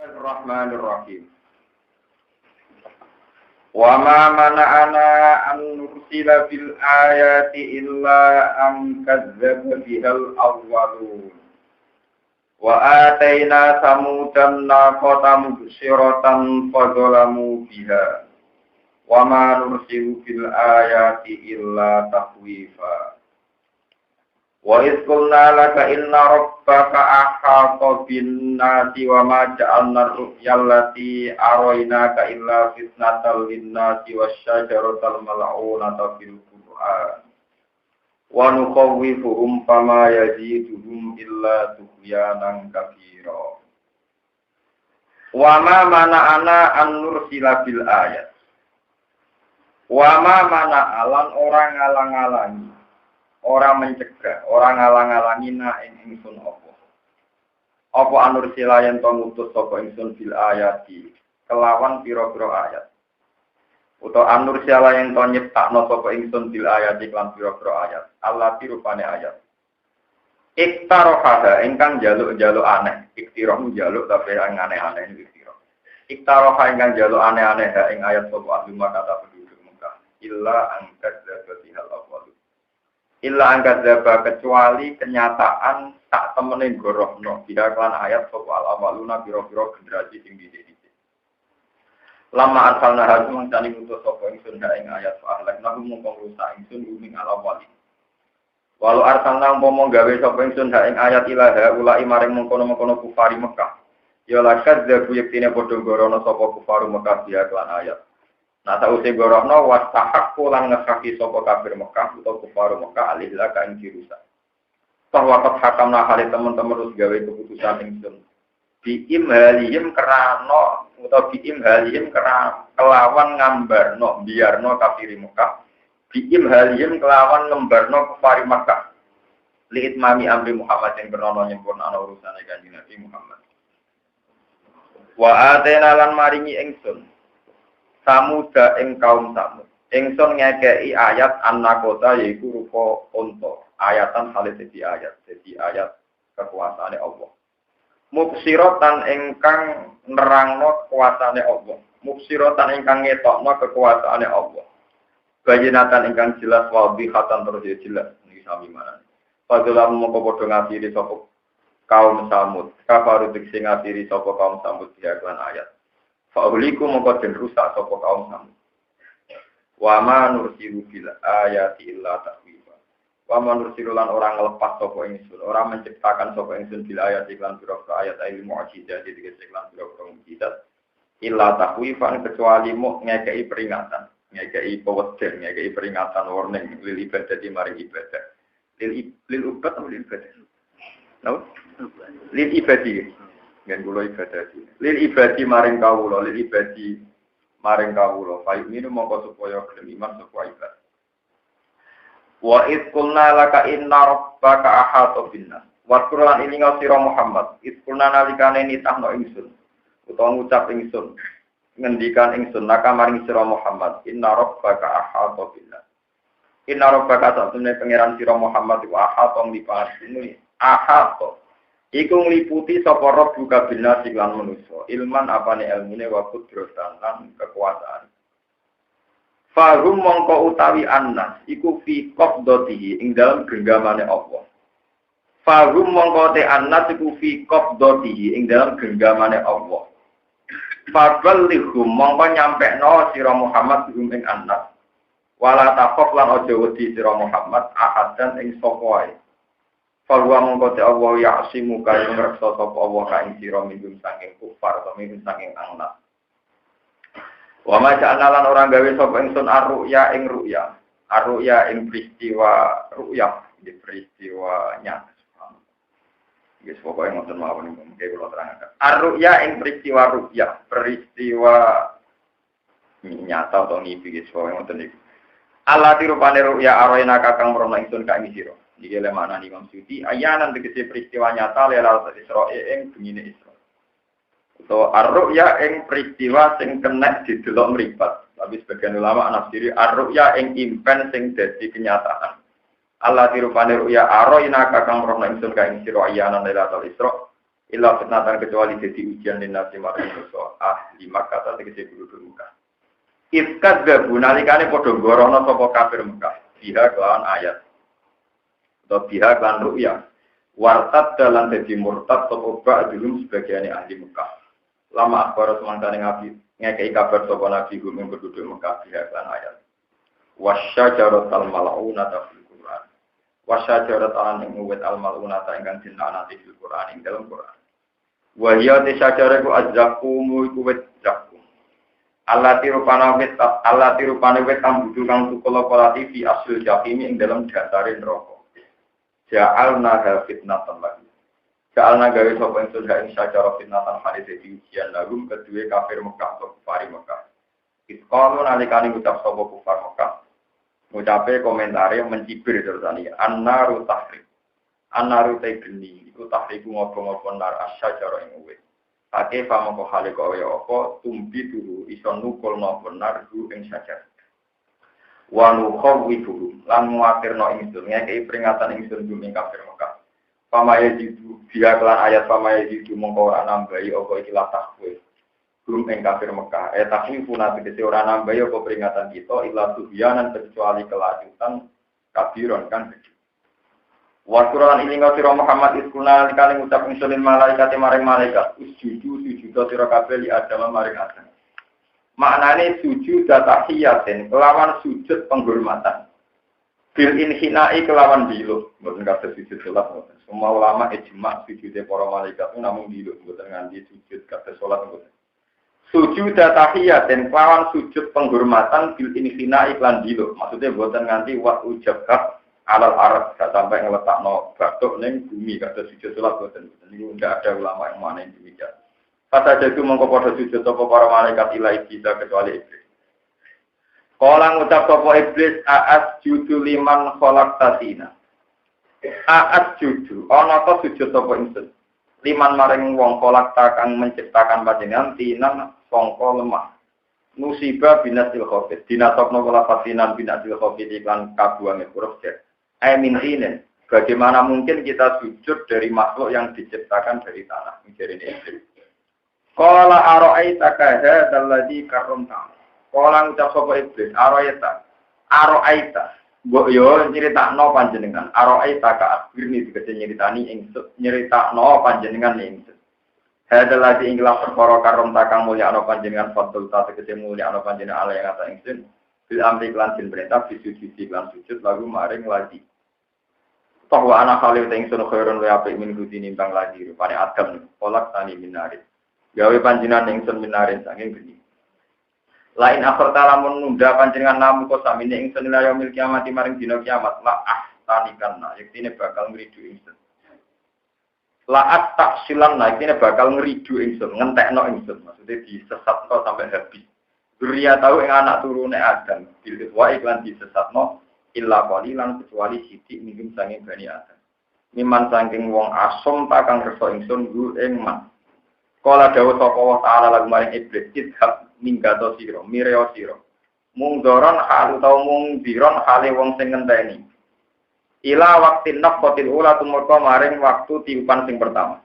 Bismillahirrahmanirrahim. Wa ma mana'ana an nursila bil ayati illa an kadzdzaba bihal awwalun. Wa ataina samudan naqata mubsyiratan fadzalamu biha. Wa ma nursilu bil ayati illa takhwifa. Wa isqulna laka inna rabbaka ahata bin nasi wa ma ja'alna ru'yal lati araynaka illa fitnatal linnasi wasyajaratal mal'unata fil Qur'an wa nukhawwifuhum fama yaziduhum illa tughyanan kabira. Wa ma mana'ana an nursila bil ayat. Wa ma mana'alan orang ngalang-alangi, orang mencegah, orang ngalang-alangi ing ingsun apa. Apa anur silayan to ngutus sapa ingsun bil ayati kelawan pira-pira ayat. Utawa anur silayan to nyiptakno sapa ingsun bil ayati lan pira-pira ayat. Allah rupane ayat. Iktaroha ingkang jaluk-jaluk aneh, iktirah jaluk tapi aneh-aneh iki iktirah. Iktaroha ingkang jaluk aneh-aneh ing ayat sapa ahli kata penduduk Mekah. Illa angkat zabatihal awwal. Illa angkat zaba kecuali kenyataan tak temenin gorohno tidak kelan ayat soal awaluna biro-biro generasi sing dhisik-dhisik. Lama asalna hadu mangkani utus sapa ingsun ing ayat ahlak nahu mung rusak ingsun ing alawali. Walau arsalna umpama gawe sapa ingsun ing ayat ilaha ulai maring mengkono-mengkono kufari Mekah. Ya lakad zabu yektine padha gorono sapa kufaru Mekah dia kelan ayat. Nah sausé gorohno wastahaqu lan ngesaki sapa kafir Mekah utawa kufar Mekah alihla ka ing dirusak. Bahwa kot hakamna hale teman-teman terus gawe keputusan ingsun. Biim halihim kerana utawa biim halihim kerana kelawan ngambarno biarno kafir Mekah. Biim halihim kelawan ngembarno kufar Mekah. Liit mami amri Muhammad yang bernono nyempurna ana urusane Kanjeng Nabi Muhammad. Wa atena lan maringi ingsun Samuda ing kaum Samud. Ingsun ngekei ayat annakota yaiku rupa unta. Ayatan hale dadi ayat kekuasaane Allah. Mubsiratan ingkang nerangno kekuasaane Allah. Mubsiratan ingkang ngetokno kekuasaane Allah. Bayinatan ingkang jelas wadhihatan terus jelas niki sami manane. Padahal mongko padha ngatiri sapa kaum Samud. Kafaru sing ngatiri sapa kaum Samud dia lan ayat. Fa'uliku mongko den rusak sapa kaum Samud. Wa ma nursilu bil ayati illa takhwifa. Wa ma nursilu lan orang ngelepas sapa ingsun, orang menciptakan sapa ingsun bil ayati lan pira-pira ayat ilmu mukjizat dikece lan pira-pira mukjizat. Illa takhwifan kecuali mu ngekei peringatan, ngekei peweden, ngekei peringatan warning lil ibadah di mari ibadah. Lil ubat atau lil ibadah? No? Lil ibadah. Ngen kula ibadah iki. Lil ibadi maring kawula, lil ibadi maring kawula. Fa minu mongko supaya gelem iman supaya ibadah. Wa id qulna laka inna rabbaka ahata binnas. Wa Qur'an ini sira Muhammad. Id qulna nalikane nitahno ingsun utawa ngucap ingsun ngendikan ingsun laka maring sira Muhammad inna rabbaka ahata binnas. Inna rabbaka satune pangeran sira Muhammad wa ahata ngipasini ahata iku ngliputi sapa roh buka bina siklan manusa ilman apane ilmune wa qudratan lan kekuasaan. Fahum mongko utawi annas iku fi qabdatihi ing dalem genggamane Allah. Fahum mongko te annas iku fi qabdatihi ing dalem genggamane Allah. Faballihum mongko nyampekno sira Muhammad ing annas. Wala taqaf lan aja wedi sira Muhammad ahadan ing sapa wae. Falwa mongkote Allah ya'simu kaya ngreksa sapa Allah ka ing sira minggum saking kufar utawa minggum saking angnat. Wa ma ja'alan orang gawe sapa ingsun ar-ru'ya ing ru'ya. Ar-ru'ya ing peristiwa ru'ya, iki peristiwa nyata. Wis pokoke ngoten mawon iki kula terangaken. Ar-ru'ya ing peristiwa ru'ya, peristiwa nyata utawa ngipi iki pokoke ngoten iki. Allah dirupane ru'ya arena kakang merono ingsun ka ing sira. Iki le maknane Imam Suyuti ayanan tegese peristiwa nyata lelal Israil ing bengine Israil. Utawa ar-ru'ya ing peristiwa sing kena didelok mripat. Tapi sebagian ulama nafsiri ar-ru'ya ing impen sing dadi kenyataan. Allah dirupane ru'ya araina kakang rohna ingsun ka ing sira ayanan lelal Israil. Illa fitnatan kecuali jadi ujian dan nasi maring dosa ahli Makkah tegese penduduk Mekah. Ifkat gabu nalikane padha gorono sapa kafir Mekah. Biha kelawan ayat. Atau biha kelan ru'ya. Wartad dalan dadi murtad sapa ba'dhum sebagian ahli Mekah. Lama akhbar semangkane ngabi ngekei kabar sapa nabi gum penduduk Mekah biha kelan ayat. Wasyajaratal mal'unata fil Qur'an. Wasyajaratal wit al mal'unata ingkang dinanati fil Qur'an ing dalam Qur'an. Wa hiya tasajaraku azzaqumu iku wit zakum. Allah tirupane wit kambudu kang tukul kolati fi asul jahim ing dalam dasare neraka. Ja'alna fitnatan lagi. Ja'alna gawe sapa ing surga ing sacara fitnatan hadis ujian lagu kedue kafir Mekah atau kufar Mekah. Iqalu nalikane ngucap sapa kufar Mekah. Ngucape komentare mencibir tersani annaru tahrik. Annaru tegeni iku tahriku ngopo-ngopo nar asyajara ing uwit. Ake famo ko hale ko ya apa tumbi turu iso nukul nopo nar hu ing sajar. Wa nukhawi turu lan muakirno ingsun ngekei peringatan ingsun duming kafir Mekah. Pamaya jitu dia kelan ayat pamaya jitu mongko ora nambahi apa iki latah kowe. Gum ing kafir Mekah. Takhwifuna tegese ora nambahi apa peringatan kita illa subyanan kecuali kelanjutan kabiron kan gede. Wasuran ini ngasira Muhammad iskuna likane ngucap ingsunin malaikat maring malaikat sujudu sira kabeh li Adam maring Adam. Maknane sujud tahiyatin kelawan sujud penghormatan. Bil inhina'i kelawan diluh, mboten kabeh sujud salat mboten. Semua ulama ijma sujude para malaikat namung diluh mboten nganti sujud kabeh salat mboten. Sujud tahiyatin kelawan sujud penghormatan bil inhina'i lan diluh. Maksudnya mboten nganti wa ujabah alal arab gak sampai ngeletakno batuk ning bumi kada sujud salat boten. Niku ndak ada ulama yang mana yang demikian. Pada jadu mongko padha sujud sapa para malaikat ilahi kita kecuali iblis. Kala ngucap sapa iblis aas judu liman khalaqtatina. Aas judu ana ta sujud sapa ingsun. Liman maring wong khalaqta kang menciptakan panjenengan tinan sangka lemah. Musibah binasil khafid. Dinasabna kala fatinan binasil khafid iklan kabuange huruf jet. Amin. Bagaimana mungkin kita sujud dari makhluk yang diciptakan dari tanah? Menjadi iblis. Qala ara'aitaka hadzal ladzi karramta. Qala ngucap sapa iblis, ara'aita. Mbok yo nyritakno panjenengan. Ara'aitaka akhirni dikece nyeritani ingsun, nyritakno panjenengan ingsun. Hadzal ladzi inglah perkara karramta kang mulya ana panjenengan fatul ta tegese mulya ana panjenengan ala yang kata ingsun. Bil amri lan jin perintah disujudi lan sujud lagu maring lagi. Toh wa ana khalil ingsun khairun wa apik min gudi nimbang lagi rupane Adam kolak tani minarit. Gawe panjenengan ingsun minarin saking geni. Lain akhir talamun nunda panjenengan namu kok samine ingsun ila yaumil kiamat maring dina kiamat la tanikan yektine bakal ngridu ingsun. Laat tak silan yektine bakal ngridu ingsun ngentekno ingsun maksudnya disesatno sampai habis. Duria tahu ing anak turune Adam bil wa iklan disesatno illa qalilan kecuali sithik minggu saking Bani Adam. Miman saking wong asom tak kang kersa ingsun gu ing man. Kala dawuh sapa wa ta'ala lagu maring iblis idhab minggato sira mireo sira. Mung doron hal utawa mung diron hale wong sing ngenteni. Ila waqtin nafqatil ula tumurka maring waktu tiupan sing pertama.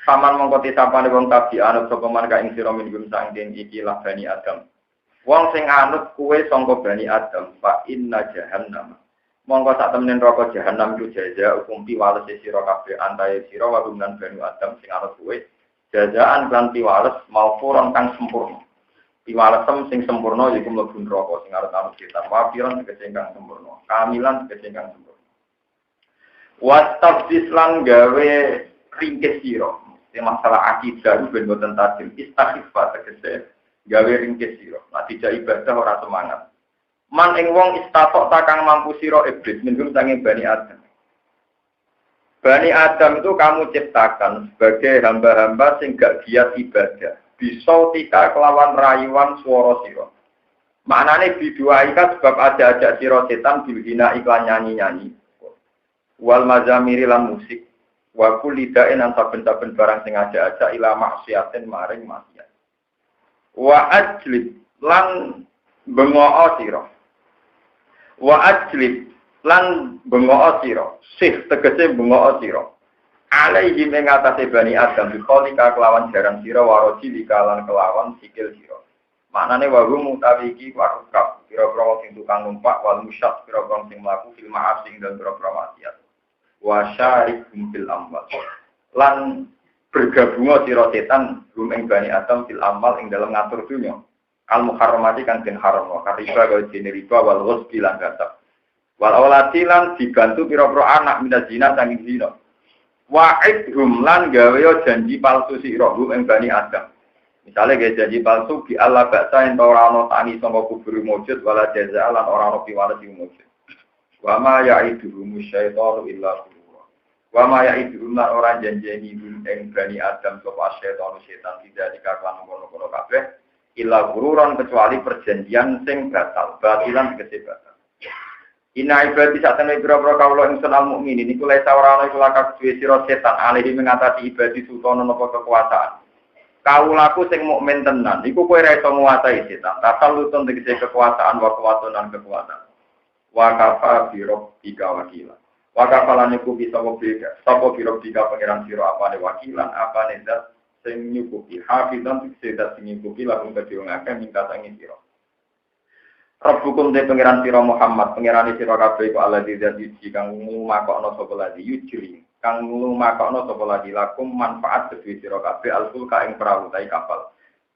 Saman mongko tisapane wong tabi anut sapa man ka ing sira minggum saking iki lah Bani Adam. Wong sing anut kuwe sangka Bani Adam fa inna jahannam. Mongko sak temene neraka jahanam iku jaza hukum piwales sira kabeh antahe sira wa lan Bani Adam sing anut kuwe jazaan lan piwales maufuron kang sempurna. Piwalesem sing sempurna iku mlebu neraka sing arep anut kita. Wafiran tegese kang sempurna. Kamilan tegese kang sempurna. Wastabdis lan gawe ringkes sira. Sing masalah akidah ben boten tajim istaghfar tegese gawe ringkes sira. Natija ibadah ora semangat. Man ing wong istatok takang mampu sira iblis minggum sange Bani Adam. Bani Adam itu kamu ciptakan sebagai hamba-hamba sing gak giat ibadah. Bisa tika kelawan rayuan swara sira. Maknane biduaika sebab aja-aja sira setan bilhina iklan nyanyi-nyanyi. Wal mazamiri lan musik. Wa kulidain an saben-saben barang sing aja-aja ila maksiatin maring maksiat. Wa ajlib lan bengoo sira. Wa ajlib lan bengoo sira. Sih tegese bengoo sira. Alaihim ing atase Bani Adam biqolika kelawan jaran sira waroji dikalan kelawan sikil sira. Maknane wa hum utawi iki warukab pira-pira sing tukang numpak wal musyad pira-pira sing mlaku fil ma'as sing dan pira-pira maksiat. Wa syarikum fil amwal. Lan bergabung sira setan hum ing Bani Adam fil amal ing dalam ngatur dunya. Al muharramati kang den haramno kariba kaya dene riba wal ghusbi lan gasab. Wal awlati lan dibantu pira-pira anak minaz zina sanging zina. Wa'idhum lan gawe janji palsu sira hum ing Bani Adam. Misale gawe janji palsu bi Allah baksa ento ora ana tani sanga kubur mujud wala jaza lan ora ana piwales mujud. Wa ma ya'iduhum syaitanu illa ghurura. Wa ma ya'iduhum lan ora janjeni hum ing Bani Adam sapa setan tidak dikaklan ngono-ngono kabeh illa ghururan kecuali perjanjian sing batal, batilan kesebatal. Inna ibadi satene pira-pira kawula ingsun al-mukminin niku lek ora ana iku lakak duwe sira setan alihi mengatasi ibadi sultan napa kekuasaan. Kawulaku sing mukmin tenan iku kowe ora iso nguasai setan. Tasal lutun tegese kekuasaan wa kekuatan kekuatan. Wa kafa bi rabbika wakila. Wa kafalan iku bisa beda. Sapa bi rabbika pangeran sira apane wakilan apane zat sing nyukupi hafizan tegese zat sing nyukupi lakum kedhe wong akeh mingkat angin sira. Rabbukum te pangeran sira Muhammad pangerane sira kabeh iku Allah dadi kang ngumakokno sapa ladi yujri kang ngumakokno sapa ladi lakum manfaat kedhe sira kabeh alfulka ing perahu tai kapal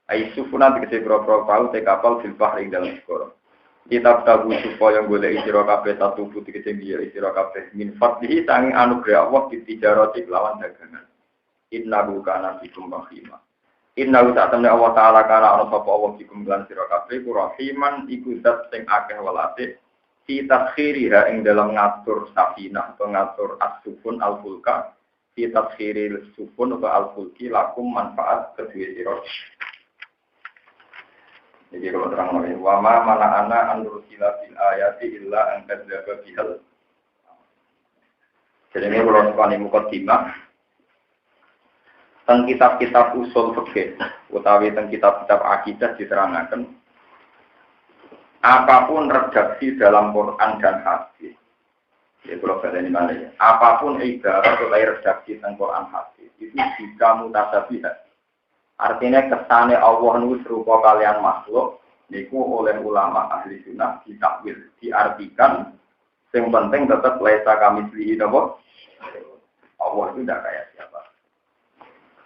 ai sufuna tegese perahu tai kapal fil bahri dalam segara kitab tabu supaya golek sira kabeh satu putih tegese biya sira kabeh min fadlihi tangi anugerah Allah ditijarati lawan dagangan innahu kana bikum rahimah. Inna ta'tamna Allah Ta'ala kana ana sapa Allah dikum lan sira kabeh rahiman iku zat sing akeh welate fi taskhiriha ing dalam ngatur safinah atau ngatur as-sufun al-fulka fi taskhiril sufun atau al-fulki lakum manfaat kedue sira. Jadi kalau terang lagi wa ma mana an rusila fil ayati illa an kadzdzaba bihal. Jadi ini kalau sekali mukadimah teng kitab-kitab usul fikih utawi teng kitab-kitab akidah diterangkan apapun redaksi dalam Quran dan hadis. Ya kalau ini mana ya? Apapun ibarat atau redaksi tentang Quran hadis itu jika mutasabihat. Artinya kesane Allah nu serupa kalian makhluk niku oleh ulama ahli sunnah ditakwil diartikan yang penting tetap laisa kami selihi napa Allah itu tidak kayak siapa.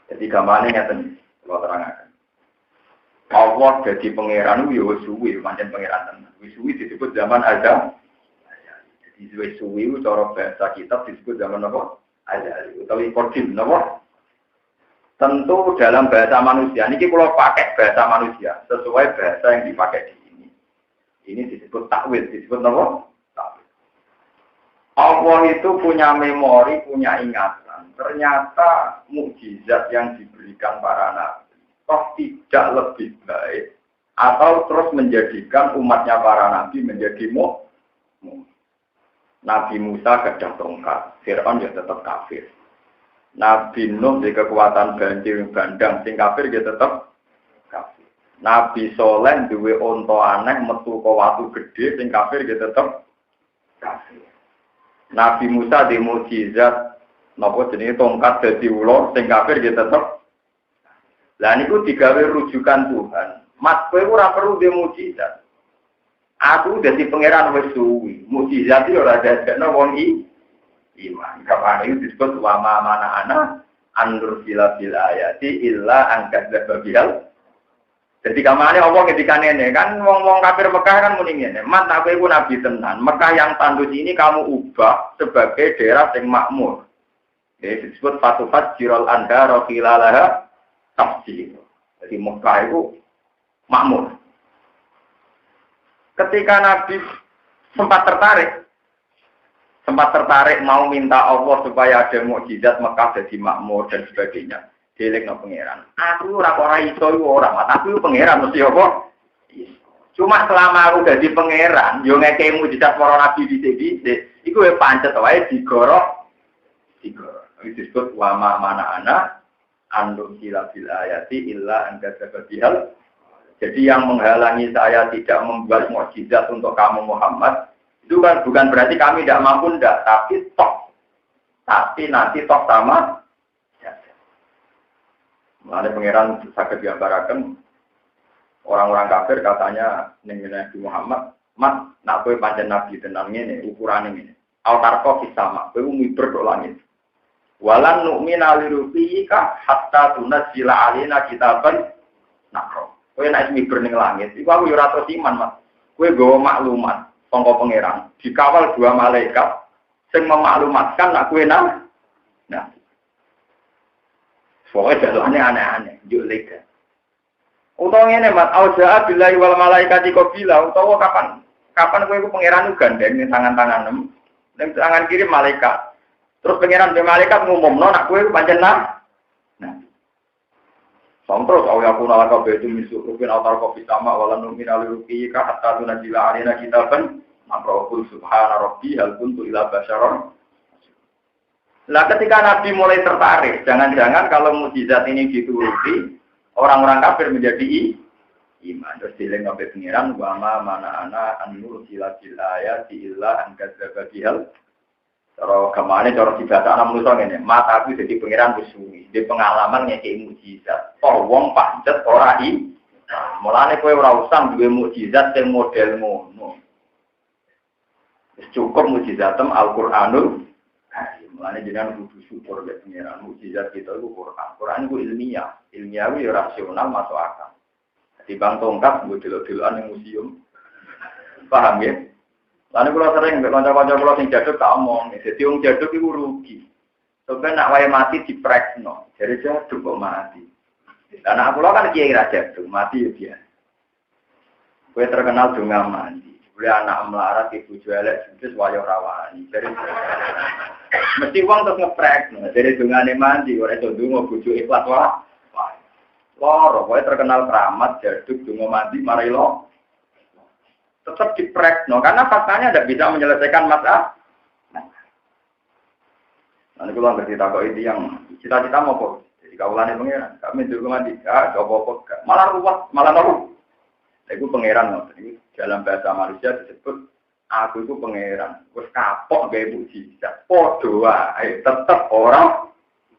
Jadi gambarnya ngeten, kalau terangkan. Allah jadi pangeran yo suwi, pancen pangeran tenan. Wis suwi disebut zaman ada. Jadi wis suwi cara bahasa kitab disebut zaman apa? Ada. Utawi kodim napa? Tentu dalam bahasa manusia. Niki kalau pakai bahasa manusia sesuai bahasa yang dipakai di sini. Ini disebut takwil, disebut apa? Takwil. Allah itu punya memori, punya ingatan. Ternyata mukjizat yang diberikan para nabi toh tidak lebih baik atau terus menjadikan umatnya para nabi menjadi Nabi Musa gadah tongkat, Fir'aun ya tetap kafir. Nabi Nuh di kekuatan banjir bandang sing kafir dia tetap kafir. Nabi Soleh duwe onto aneh metu ke watu gede sing kafir dia tetap kafir. Nabi Musa di mukjizat napa jenenge tongkat dadi ula sing kafir dia tetep. Lah niku digawe rujukan Tuhan. Mas kowe ora perlu dhe mukjizat. Aku dadi pangeran wis suwi. Mukjizat iki ora dadekno wong iman. Kapan itu disebut wa ma mana ana andur fil ayati illa an kadzdzaba bihal. Jadi kamane Allah ketika ngene kan wong-wong kafir Mekah kan muni ngene, "Mat aku iku nabi tenan. Mekah yang tandus ini kamu ubah sebagai daerah yang makmur." Jadi disebut Fatufat Jirol Anda Rohilalaha Tafsir. Jadi Mekah itu makmur. Ketika Nabi sempat tertarik mau minta Allah supaya ada mukjizat Mekah jadi makmur dan sebagainya. Dilekno pangeran. Aku ora iso ora, tapi pangeran mesti apa? Cuma selama aku dadi pangeran, yo ngekeki mukjizat para nabi dhisik-dhisik, iku wis pancet wae digorok. Ini disebut wama mana ana andung sila bil ayati illa angkat sebabihal. Jadi yang menghalangi saya tidak membuat mukjizat untuk kamu Muhammad itu kan bukan berarti kami tidak mampu tapi nanti toh sama Mulane pangeran saged gambaraken orang-orang kafir katanya ning Nabi Muhammad, "Mat, nak kowe pancen nabi tenan ngene, ukurane ngene. Altarqa fis sama, kowe miber tok langit. Walan nu'mina liruqika hatta tunzila alaina kitaban nakro." Kowe nek miber ning langit, iku aku yo ora terus iman, Mas. Kowe nggawa maklumat sangka pangeran, dikawal 2 malaikat sing memaklumatkan nak kowe nang. Nah. Soalnya jalannya aneh-aneh, juk lega. Utawa ngene Mas, auza billahi wal malaikati qabila, utawa kapan kowe ku pangeran gandeng ning tangan-tangan ning tangan kiri malaikat. Terus pangeran be malaikat ngumumno nak kowe ku pancen nah. Terus aku nalaka betu misu rupin autar kopi sama wala numina liruki ka hatta tunajila alina kitaban amrokul subhana rabbi hal kuntu ila basyaron. Nah ketika Nabi mulai tertarik, jangan-jangan kalau mukjizat ini dituruti, orang-orang kafir menjadi iman. Terus dileng sampai pengiran, wama mana ana anur sila ayati illa angkadzaba bihal. Cara kemana cara dibaca anak manusia ngene, mata aku jadi pengiran bersuwi, di pengalaman ngekei mukjizat. Wong pancet ora i. Mulane kowe ora usah duwe mukjizat sing model ngono. Wis cukup mukjizatem Al-Qur'anul Karim. Mulane jenengan kudu syukur nek pengiran mukjizat kita itu Quran. Quran itu ilmiah. Ilmiah itu rasional masuk akal. Di bang tongkat gue delok-delokan ning museum. Paham ya? Lalu kalau sering kanca-kanca kula sing jaduk tak omong, dadi wong jaduk iku rugi. Sampai nak wae mati diprekno, jadi jaduk kok mati. Karena aku kan kiai ra jaduk, mati ya biasa. Kowe terkenal donga mandi. Boleh anak melarat ibu bojo elek terus wayo rawani. Jadi mesti wong terus ngeprekno, jadi dongane mandi ora iso ndonga bojo ikhlas wae. Loro, kowe terkenal keramat jaduk donga mandi marai lo. Tetap diprekno, karena faktanya tidak bisa menyelesaikan masalah. Nanti kalau ngerti takut itu yang cita-cita mau kok, jadi kawalan pangeran, kami juga mandi, coba malah ruwet, malah tahu. Aku pangeran, dalam bahasa manusia disebut, aku itu pangeran, terus kapok gaya mujizat, doa, tetap orang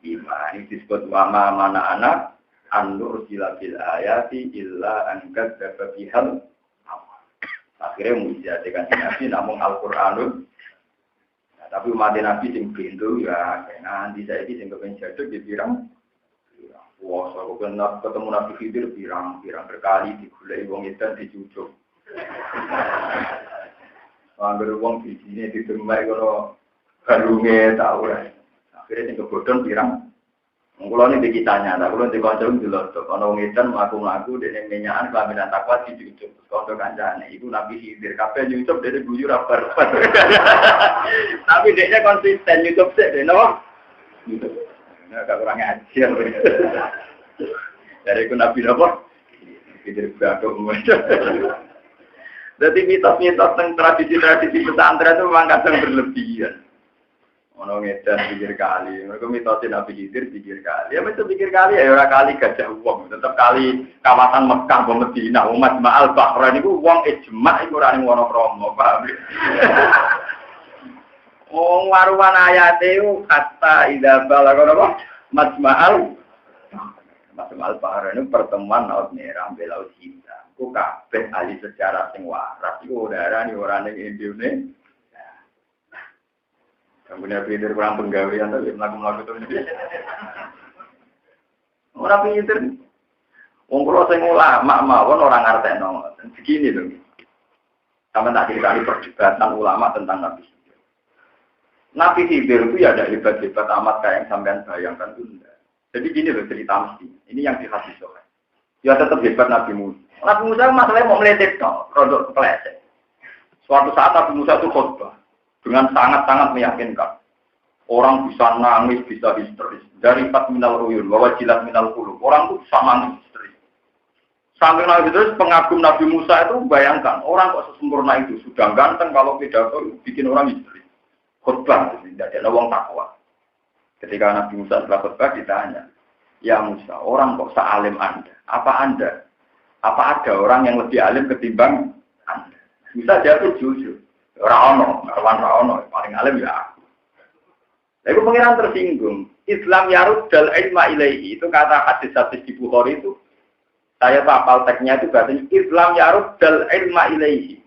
iman. Ini disebut wama mana anak, anur silabil ayati illa angkat dapat bihal. Akhirnya mujizat dengan Nabi namun Al-Qur'anul. Nah, tapi umat Nabi sing pintu ya nanti saya iki sing kepen jaduk di pirang. Wah, aku kenal ketemu Nabi Khidir pirang berkali digulai wong edan dicucuk. Angger wong di sini ditemai kalau galunge tau lah. Akhirnya sing kebodhon pirang. Kulo ini dikitanya, tak kulo di kanca ndelok, ana wong edan mlaku-mlaku dene menyakan kelaminan takwa dicucuk. Kanca kancane iku Nabi Khidir kabeh nyucup dene guyu ra bar. Tapi dekne konsisten nyucup sik dene apa? Nyucup. Nah, gak kurang ajar. Dari ku Nabi apa? Khidir badok. Jadi mitos-mitos tentang tradisi-tradisi pesantren itu memang kadang berlebihan. Ono ngedan pikir kali, mereka mitosin Nabi Khidir pikir kali. Ya mesti pikir kali ya ora kali gajah uang, tetap kali kawasan Mekah apa Madinah, umat Ma'al Bahrain niku wong ijma' iku ora ning Wonokromo, paham. Wong waruan ayate ku kata idza balagha apa? Majma'al Bahrain itu pertemuan laut merah ambek laut hitam. Ku kabeh ahli sejarah sing waras iku darani ora ning Indonesia. Kemudian pinter kurang penggawean tapi melaku-melaku itu. Orang pinter. Wong kula sing ulama mawon orang ngartekno. Begini lho. Sampai tak ceritani perdebatan ulama tentang Nabi Khidir. Nabi Khidir itu ya ada hebat-hebat amat kayak yang sampean bayangkan itu enggak. Jadi gini loh cerita mesti. Ini yang di hadis sahih. Ya tetap hebat Nabi Musa. Nabi Musa masalahnya mau meletet no, rodok kepleset. Suatu saat Nabi Musa itu khutbah. Dengan sangat-sangat meyakinkan. Orang bisa nangis, bisa histeris. Dari 4 minal uyun, bahwa jilat minal qulub. Orang itu bisa nangis histeris. Sampai nangis histeris, pengagum Nabi Musa itu bayangkan. Orang kok sesempurna itu. Sudah ganteng kalau pidato bikin orang histeris. Khutbah, tidak ada orang takwa. Ketika Nabi Musa setelah khutbah ditanya. Ya Musa, orang kok sealim Anda? Apa ada orang yang lebih alim ketimbang Anda? Musa jawab jujur. Rano, paling alim ya aku. Itu pengiran tersinggung. Islam yaruddal ilma ilaihi. Itu kata hadis-hadis di Bukhari itu. Saya hafal teksnya itu bahasanya Islam yaruddal ilma ilaihi.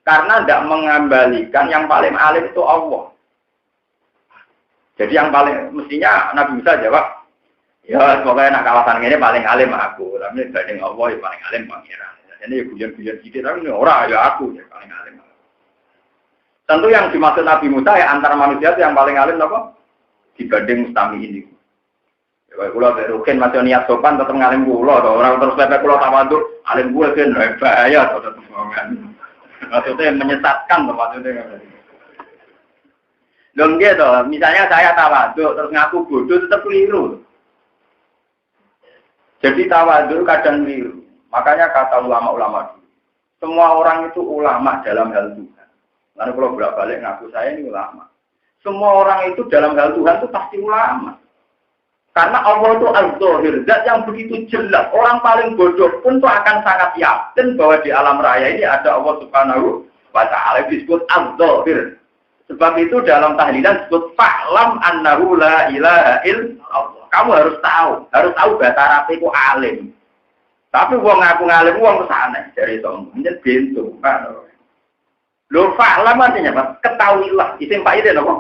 Karena tidak mengembalikan yang paling alim itu Allah. Jadi yang paling mestinya Nabi Musa jawab, ya semoga nak kawasan ini paling alim aku. Tapi dibanding Allah ya paling alim pangeran. Ini ya guyon-guyon sedikit, tapi orang ya aku ya paling alim. Tentu yang dimaksud Nabi Musa ya antar manusia itu yang paling alim apa? Dibanding mustami ini. Ya kalau berukin masih niat sopan tetap ngalim kula to. Orang terus pepe kula tawadhu, alim kula kan bahaya to tetep ngomongan. Maksudnya menyesatkan to maksudnya. Lho nggih to, misalnya saya tawadhu terus ngaku bodoh tetap keliru. Jadi tawadhu kadang keliru. Makanya kata ulama-ulama dulu, semua orang itu ulama dalam hal Tuhan. Lalu kalau bolak-balik ngaku saya ini ulama. Semua orang itu dalam hal Tuhan itu pasti ulama. Karena Allah itu az-zahir, zat yang begitu jelas. Orang paling bodoh pun itu akan sangat yakin bahwa di alam raya ini ada Allah Subhanahu wa ta'ala, disebut az-zahir. Sebab itu dalam tahlilan disebut fa'lam annahu la ilaha illallah. Kamu harus tahu bahasa Arab itu alim. Tapi wong ngaku ngalim wong kesana dari sombong, menjadi bentuk kan. Lho fa'lam artinya apa? Ketahuilah. Isim Pak Iden apa?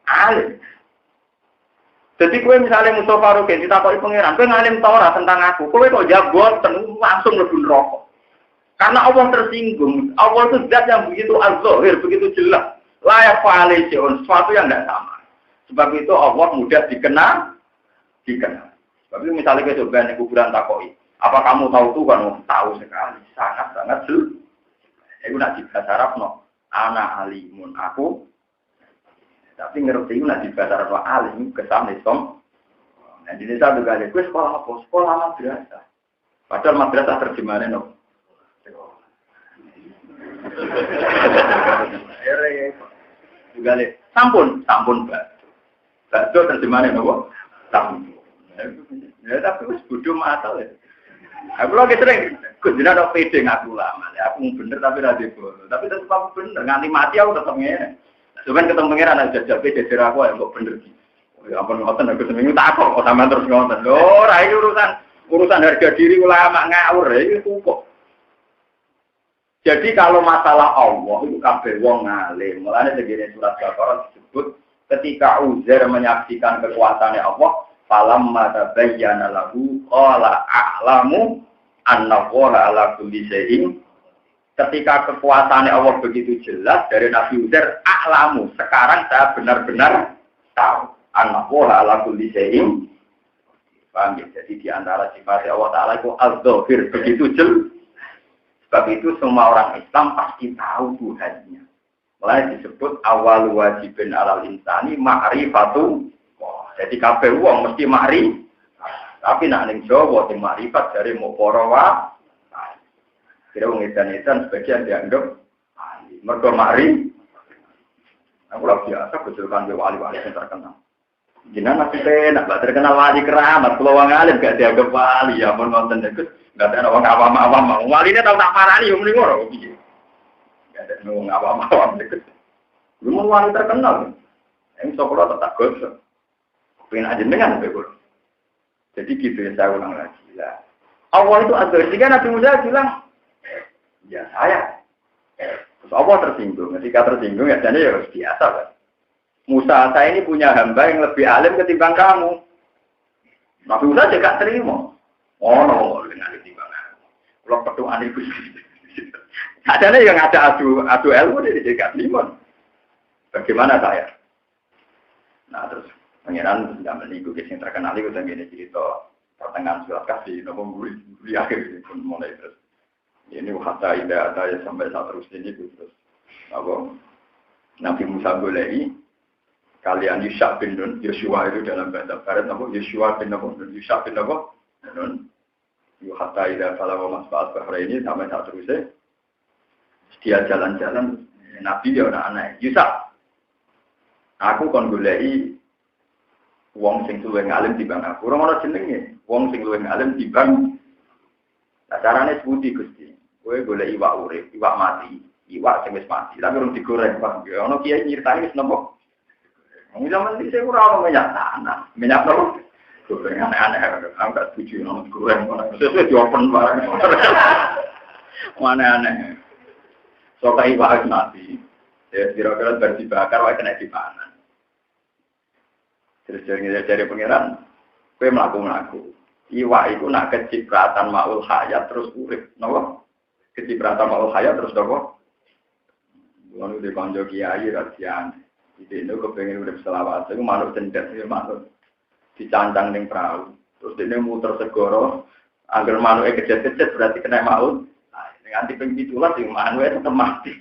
Alim. Jadi kowe misalnya Mustafa Rukin ditakoki pangeran, kowe ngalim ta ora tentang aku? Kowe kok jawab langsung mlebu neraka. Karena Allah tersinggung. Allah itu zat yang begitu az-zahir, begitu jelas. Layak fa'alai sesuatu yang tidak sama. Sebab itu Allah mudah dikenal. Sebab itu misalnya kowe coba ning kuburan takoki, apa kamu tahu Tuhan? Tahu sekali, sangat-sangat jelas. Iku nak bahasa Arab no, ana alimun aku. Tapi ngerti itu nanti bahasa Arab alim kesan Islam. Nah di desa juga ada sekolah apa? Sekolah madrasah. Padahal madrasah terjemahannya no. Juga ada sampun bakso terjemahannya no. Sampun. Ya tapi wis bodoh matal ya. Aku lagi sering kunjungan ada PD ngaku lama. Aku bener tapi radhi bodoh. Tapi tetap aku bener nganti mati aku tetap ngene. Cuman ketemu pengiran ada jajal PD aku ya kok bener. Ya ampun ngoten aku seminggu tak kok sampean terus ngoten. Lho ora iki urusan harga diri ulama ngawur itu kok. Jadi kalau masalah Allah itu kabeh wong ngalim. Mulane segene surat Al-Baqarah disebut ketika Uzair menyaksikan kekuasaannya Allah, falamma tabayyana lahu qala a'lamu anna Allaha ala kulli syai'in. Ketika kekuasaannya Allah begitu jelas dari Nabi Uzair, a'lamu, sekarang saya benar-benar tahu anna Allaha ala kulli syai'in. Paham ya? Jadi di antara sifat Allah Ta'ala itu az-zahir, begitu jelas. Sebab itu semua orang Islam pasti tahu Tuhannya. Mulai disebut awal wajibin alal insani ma'rifatu. Jadi kabeh wong mesti ma'rif. Tapi nak ning Jawa sing ma'rifat dari mau para wa. Kira wong edan-edan sebagian dianggap mergo ma'rif. Aku lagi biasa bujurkan wali-wali yang terkenal. Jenengan masih nak terkenal wali keramat, kalau wong alim gak dianggap wali ya pun nonton itu. Gak ada orang awam-awam, walinya tahu tak parani, yang mending orang. Gak ada orang awam-awam. Belum wali terkenal. Yang sekolah tetap gosok. Pengen aja dengan begitu. Jadi gitu ya saya ulang lagi lah. Allah itu ada. Jika Nabi Musa bilang, ya saya. Terus Allah tersinggung. Ketika tersinggung ya jadi ya harus biasa kan. Musa saya ini punya hamba yang lebih alim ketimbang kamu. Nabi Musa juga terima. Oh, no, dengan timbangan. Kalau pedoman itu, adanya yang ada adu ilmu di dekat limon. Bagaimana saya? Nah terus pengiran tidak menipu yang terkenal itu dan gini cerita pertengahan surat kasih, nopo guri akhir pun mulai terus. Ini hatta ida ada ya sampai saat terus ini terus. Apa? Nabi Musa boleh kalian Yusha bin Nun, Yosua itu dalam bahasa Barat, apa? Yosua bin Nun, Yusha bin Nun. Hatta ida kalau masfaat bahra ini sampai saat terusnya dia jalan-jalan Nabi dia anak-anak Yusuf aku kon goleki wong sing luwih ngalim timbang aku ora ono jenenge wong sing luwih ngalim timbang carane sebuti Gusti kowe golek iwak urip iwak mati iwak sing wis mati tapi urung digoreng Pak ono kiai nyritani wis nopo Zaman ini saya kurang minyak tanah, minyak apa? Goreng aneh-aneh, aku nggak setuju nama goreng. Sesuai jawaban barang. Aneh-aneh. Soalnya ibarat mati. Ya kira-kira versi bakar, wah kena dipanen. Terus cari pengiran, kue melaku. Iwa itu nak kecipratan maul hayat terus urip, nopo? Kecipratan maul hayat terus nopo? Lalu di konjo kiai rasian, itu kepengen urip selawat. Itu manut cendet, itu manut dicancang ning perahu. Terus dia muter segoro, agar manuknya kecet-kecet berarti kena maut. Nah, nanti pengitulah sing manuknya tetap mati.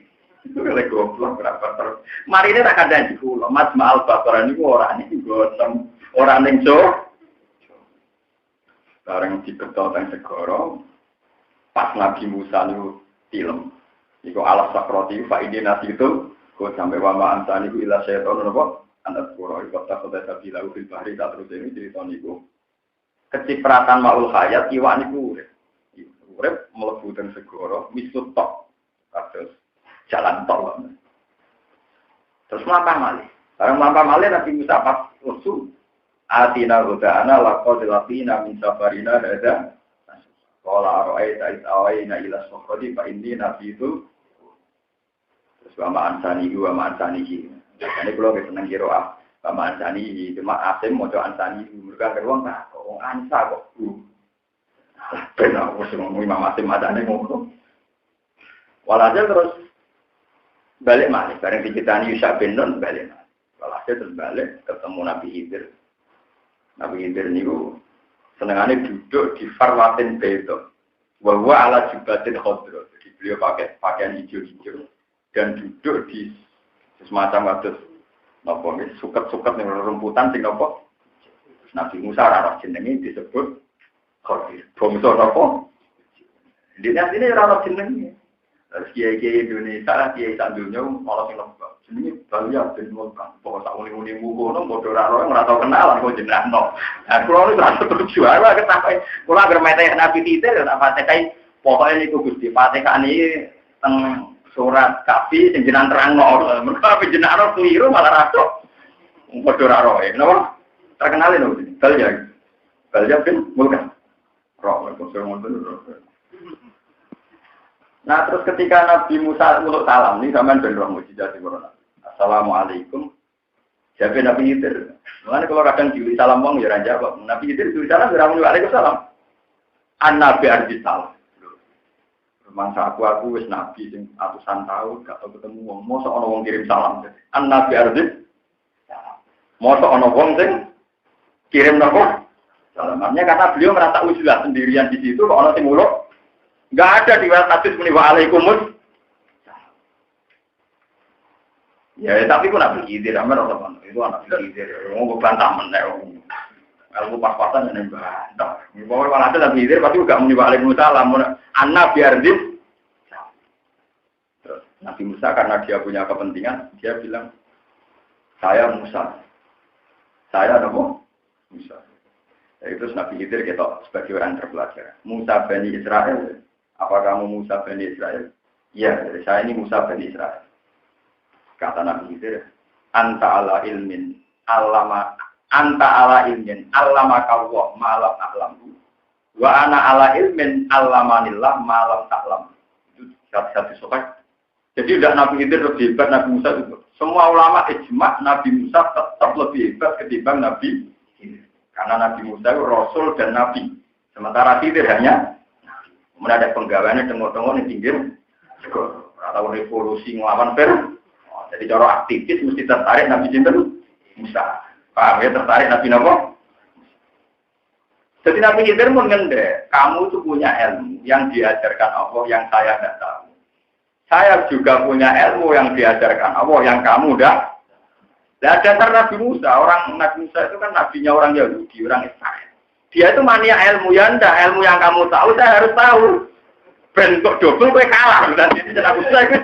Itu oleh goblok berapa terus. Mari ini tak ada di pulau. Mas Maal Bakaran itu orang ini gosong, orang yang jauh. Sekarang diketok teng segoro. Pas Nabi Musa itu film. Iku alas sakroti fa ini nasi itu. Kau sampai wama ansani ku ilah syaitan nopo. Anak pura iku tak kota sabila fil bahri tak terus ini cerita niku. Kecipratan maul hayat iwak niku urip mlebu teng segoro misut tok. Terus jalan tol. Terus melampah malih. Barang melampah malih Nabi Musa pas usul. Atina huda'ana laqad laqina min safarina hada. Qala ra'aita is'awayna ila sokhrati fa inni nabitu. Terus wa ma'ansani wa ma'ansani. Ini kalau seneng kira wa ma'ansani cuma asim moco ansani mereka keruang tak kok ansa kok. Benar aku ngomong Imam Asim adane ngono. Walhasil terus balik malih, bareng dicitani Yusha bin Nun balik malih. Walhasil terus balik ketemu Nabi Khidir. Nabi Khidir niku senengane duduk di farwatin beto. Bahwa ala jubatin khodro. Jadi beliau pakai pakaian hijau-hijau dan duduk di semacam atas nopo suket-suket ning rumputan sing nopo. Nabi Musa ora jenenge disebut Khidir. Bangsa nopo? Dene asline ora jenenge. Kiai-kiai Indonesia, kiai sak dunya malah sing lembab. Jenenge Balia bin Mulkan. Pokoke sak muni-muni ngono padha ora ora tau kenalan kok jenengno. Nah, kula niku ora setuju. Aku ketakoki, kula agar mete Nabi Khidir tak Fatihah. Pokoke niku Gusti Fatihah niki teng surat Kafi sing jenengan terangno. Mergo jenengan keliru malah ratok. Padha ora roe. Napa? Terkenal lho. Balia bin Mulkan. Roh, kok ngono. Nah terus ketika Nabi Musa untuk salam, ini sampean ben roh mujizat corona. Assalamualaikum. Jadi Nabi Khidir. Mulane kalau kadang diuli salam wong ya ora jawab. Nabi Khidir diuli salam ora muni waalaikumsalam. An-Nabi arji salam. Mangsa aku wis nabi sing atusan tahun gak tau ketemu wong. Mosok ana wong kirim salam. An-Nabi arji salam. Mosok ana wong sing kirim napa? Salamannya karena beliau merasa ujulah sendirian di situ kok ana sing muluk. Enggak ada di hadis muni waalaikumsalam. Ya tapi ku Nabi Khidir aman ora itu anak Khidir. Wong bantah menek. Aku pas-pasan nek bantah. Pokoke malah Nabi Khidir pasti gak muni waalaikumsalam. Anak biar dis. Terus Nabi Musa karena dia punya kepentingan, dia bilang saya Musa. Saya apa? Musa. Jadi terus Nabi Khidir ketok sebagai orang terpelajar. Musa Bani Israel. Apa kamu Musa Bani Israel? Iya, saya ini Musa Bani Israel. Kata Nabi Khidir, anta ala ilmin, allama kawwah malam a'lam. Wa ana ala ilmin allamanillah malam ta'lam. Itu satu sokat. Jadi tidak Nabi Khidir lebih hebat Nabi Musa itu. Semua ulama ijma Nabi Musa tetap lebih hebat ketimbang Nabi Khidir. Karena Nabi Musa itu Rasul dan Nabi. Sementara Khidir hanya kemudian ada penggawaiannya tengok-tengok di pinggir atau revolusi ngelawan Fir'aun. Jadi cara aktivis mesti tertarik Nabi Musa. Paham ya tertarik Nabi Nabi? Jadi Nabi Khidir mengendek, kamu tuh punya ilmu yang diajarkan Allah yang saya tidak tahu. Saya juga punya ilmu yang diajarkan Allah yang kamu tidak. Nah, dasar Nabi Musa, Nabi Musa itu kan nabinya orang Yahudi, orang Israel. Dia itu mania ilmu ya ndak, ilmu yang kamu tahu saya harus tahu. Bentuk double gue kalah dan ini Nabi Musa itu.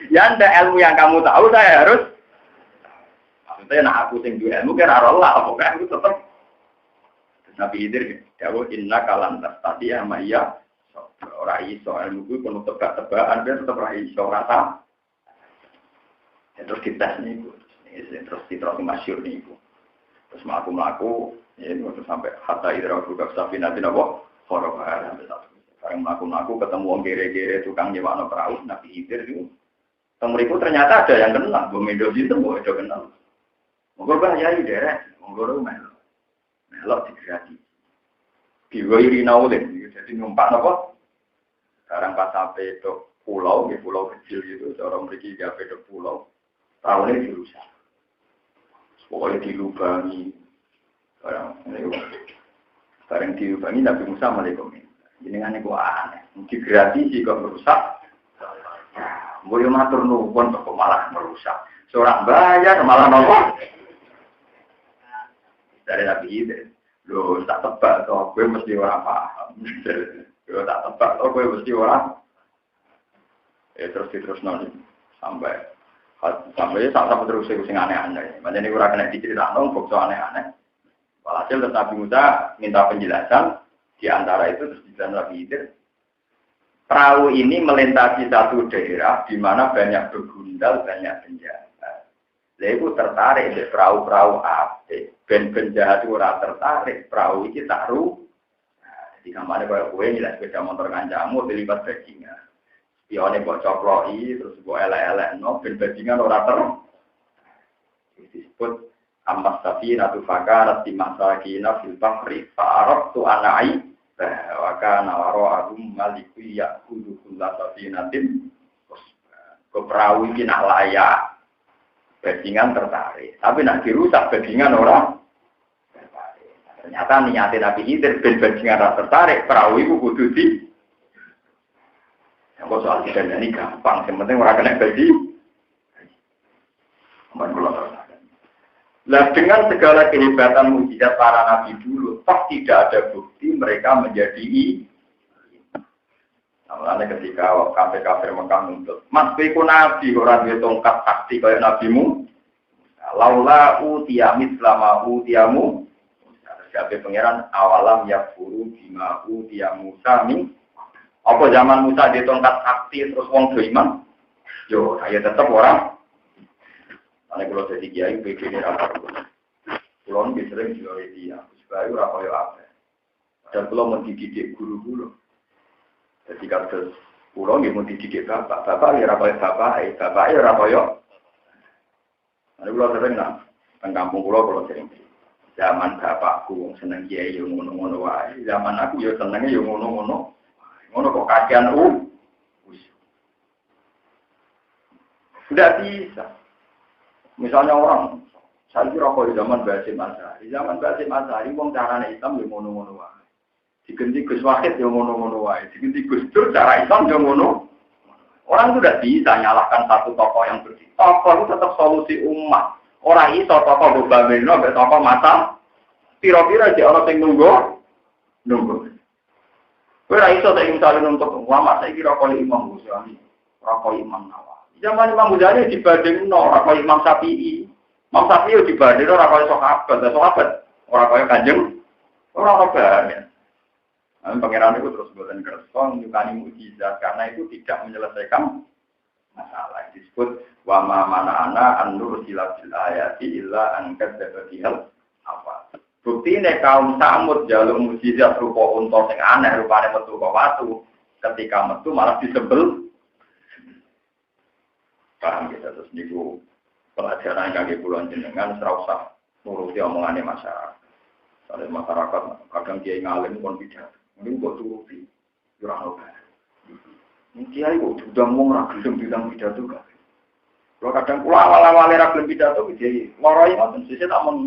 Ya ndak ilmu yang kamu tahu saya harus. Maksudnya nah aku sing duwe ilmu kira Allah, pokoknya aku tetap Nabi Khidir dawuh inna kalam tastati amaya ora iso ilmu ku kono tebak-tebakan ben tetep ora iso rata. Terus kita niku Terus masyhur niku. Terus mlaku-mlaku ya terus sampai hatta idra buka safina napa khoroba sampai satu. Bareng mlaku-mlaku ketemu wong kere-kere tukang nyewakno perahu Nabi Khidir itu. Temriku ternyata ada yang kenal, Mbok Mendo itu mbok ada kenal. Monggo Mbah Yai derek, monggo melok digrati. Diwiri naulin, jadi numpak napa? Sekarang pas sampai ke pulau kecil gitu, orang mriki gawe ke pulau. Tahunnya dirusak. Pokoknya dilubangi. Barang dilubangi Nabi Musa Assalamualaikum. Ini kan itu aneh. Digrati kok merusak. Boleh matur nuwun kok malah merusak. Seorang bayar malah nopo. Dari Nabi itu. Loh, tak tebak toh, gue mesti orang paham. Gue tak tebak toh, gue mesti orang. Terus nol sampai terus sing aneh-aneh. Macam ini kurang kena diceritakan, bukti aneh-aneh. Walhasil Nabi Musa minta penjelasan di antara itu terus dijelaskan Nabi Khidir. Perahu ini melintasi satu daerah di mana banyak begundal, banyak penjahat. Lalu tertarik di perahu-perahu api. Ben jahat ora tertarik, perahu iki tak ru. Jadi kamane koyo kowe nyilek sepeda motor kancamu dilipat bajingan. Pione kok cokloki terus kok elek-elekno ben bajingan ora ter. Disebut ammas safinatu fakarat timasakina fil bahri fa'aratu anai wa kana wara'ahum maliku ya'khudhu kulla safinatin. Ke perahu iki nak layak. Bajingan tertarik, tapi nak dirusak bajingan orang tertarik. Ternyata niatin Nabi Khidir ben bajingan tertarik, perahu itu kudu di. Yang kok soal tidak ini gampang, yang penting orang kena gaji. Nah dengan segala kehebatan mukjizat para nabi dulu, toh tidak ada bukti mereka menjadi. Namanya ketika kafir Mekah nuntut, Mas kowe nabi ora duwe tongkat sakti kaya nabimu. Laula utiamit lama utiamu. Jabe pangeran awalam yakfuru bima utiamu sami. Apa zaman Musa di tongkat sakti terus wong do iman? Yo, saya tetap orang. Ane kalau jadi kiai begini apa? Kulo nggih sering diwai dia, supaya ora koyo apa. Dan kulo mendidik guru-guru. Jadi kados pulau nggih mun dididik bapak ya ora koyo bapak ya ora koyo. Ana kula sering nang kampung kula sering. Zaman bapakku seneng kiai yo ngono-ngono wae. Zaman aku yo senenge yo ngono-ngono. Ngono kok kajian Tidak bisa. Misalnya orang saya kira koyo zaman Basim Azhari. Zaman Basim Azhari wong carane Islam yo ngono-ngono wae. Diganti Gus Wahid yang ngono-ngono wae, diganti Gus Dur cara Islam yang ngono. Orang sudah bisa nyalahkan satu tokoh yang bersih. Tokoh itu tetap solusi umat. Orang iso tokoh berbeda, be tokoh mata. Piro-piro aja orang yang nunggu. Ora iso tak misalnya untuk ulama saya kira kalau Imam Ghazali, kalau Imam Nawawi. Zaman Imam Ghazali dibanding ora kalau Imam Syafi'i. Imam Syafi'i dibanding ora kalau sahabat, ora kalau Kanjeng, ora banyak. Pangeran itu terus buatan kerson, nyukani mukjizat karena itu tidak menyelesaikan masalah. Disebut wama mana ana an-nur silatil ayati illa angkat dabatihal apa. Bukti ini kaum Samud jalur mukjizat rupa unta sing aneh rupane metu kok watu. Ketika metu malah disebel. Paham kita terus niku pelajaran kaki pulau jenengan serasa nuruti omongannya masyarakat. Soalnya masyarakat kadang dia ngalim pun tidak. Ini kok turuti, kurang apa? Dia itu sudah mau ragu bilang pidato kan? Kalau kadang pulang awal-awal ragu pidato, jadi lorai macam sisi tak mau.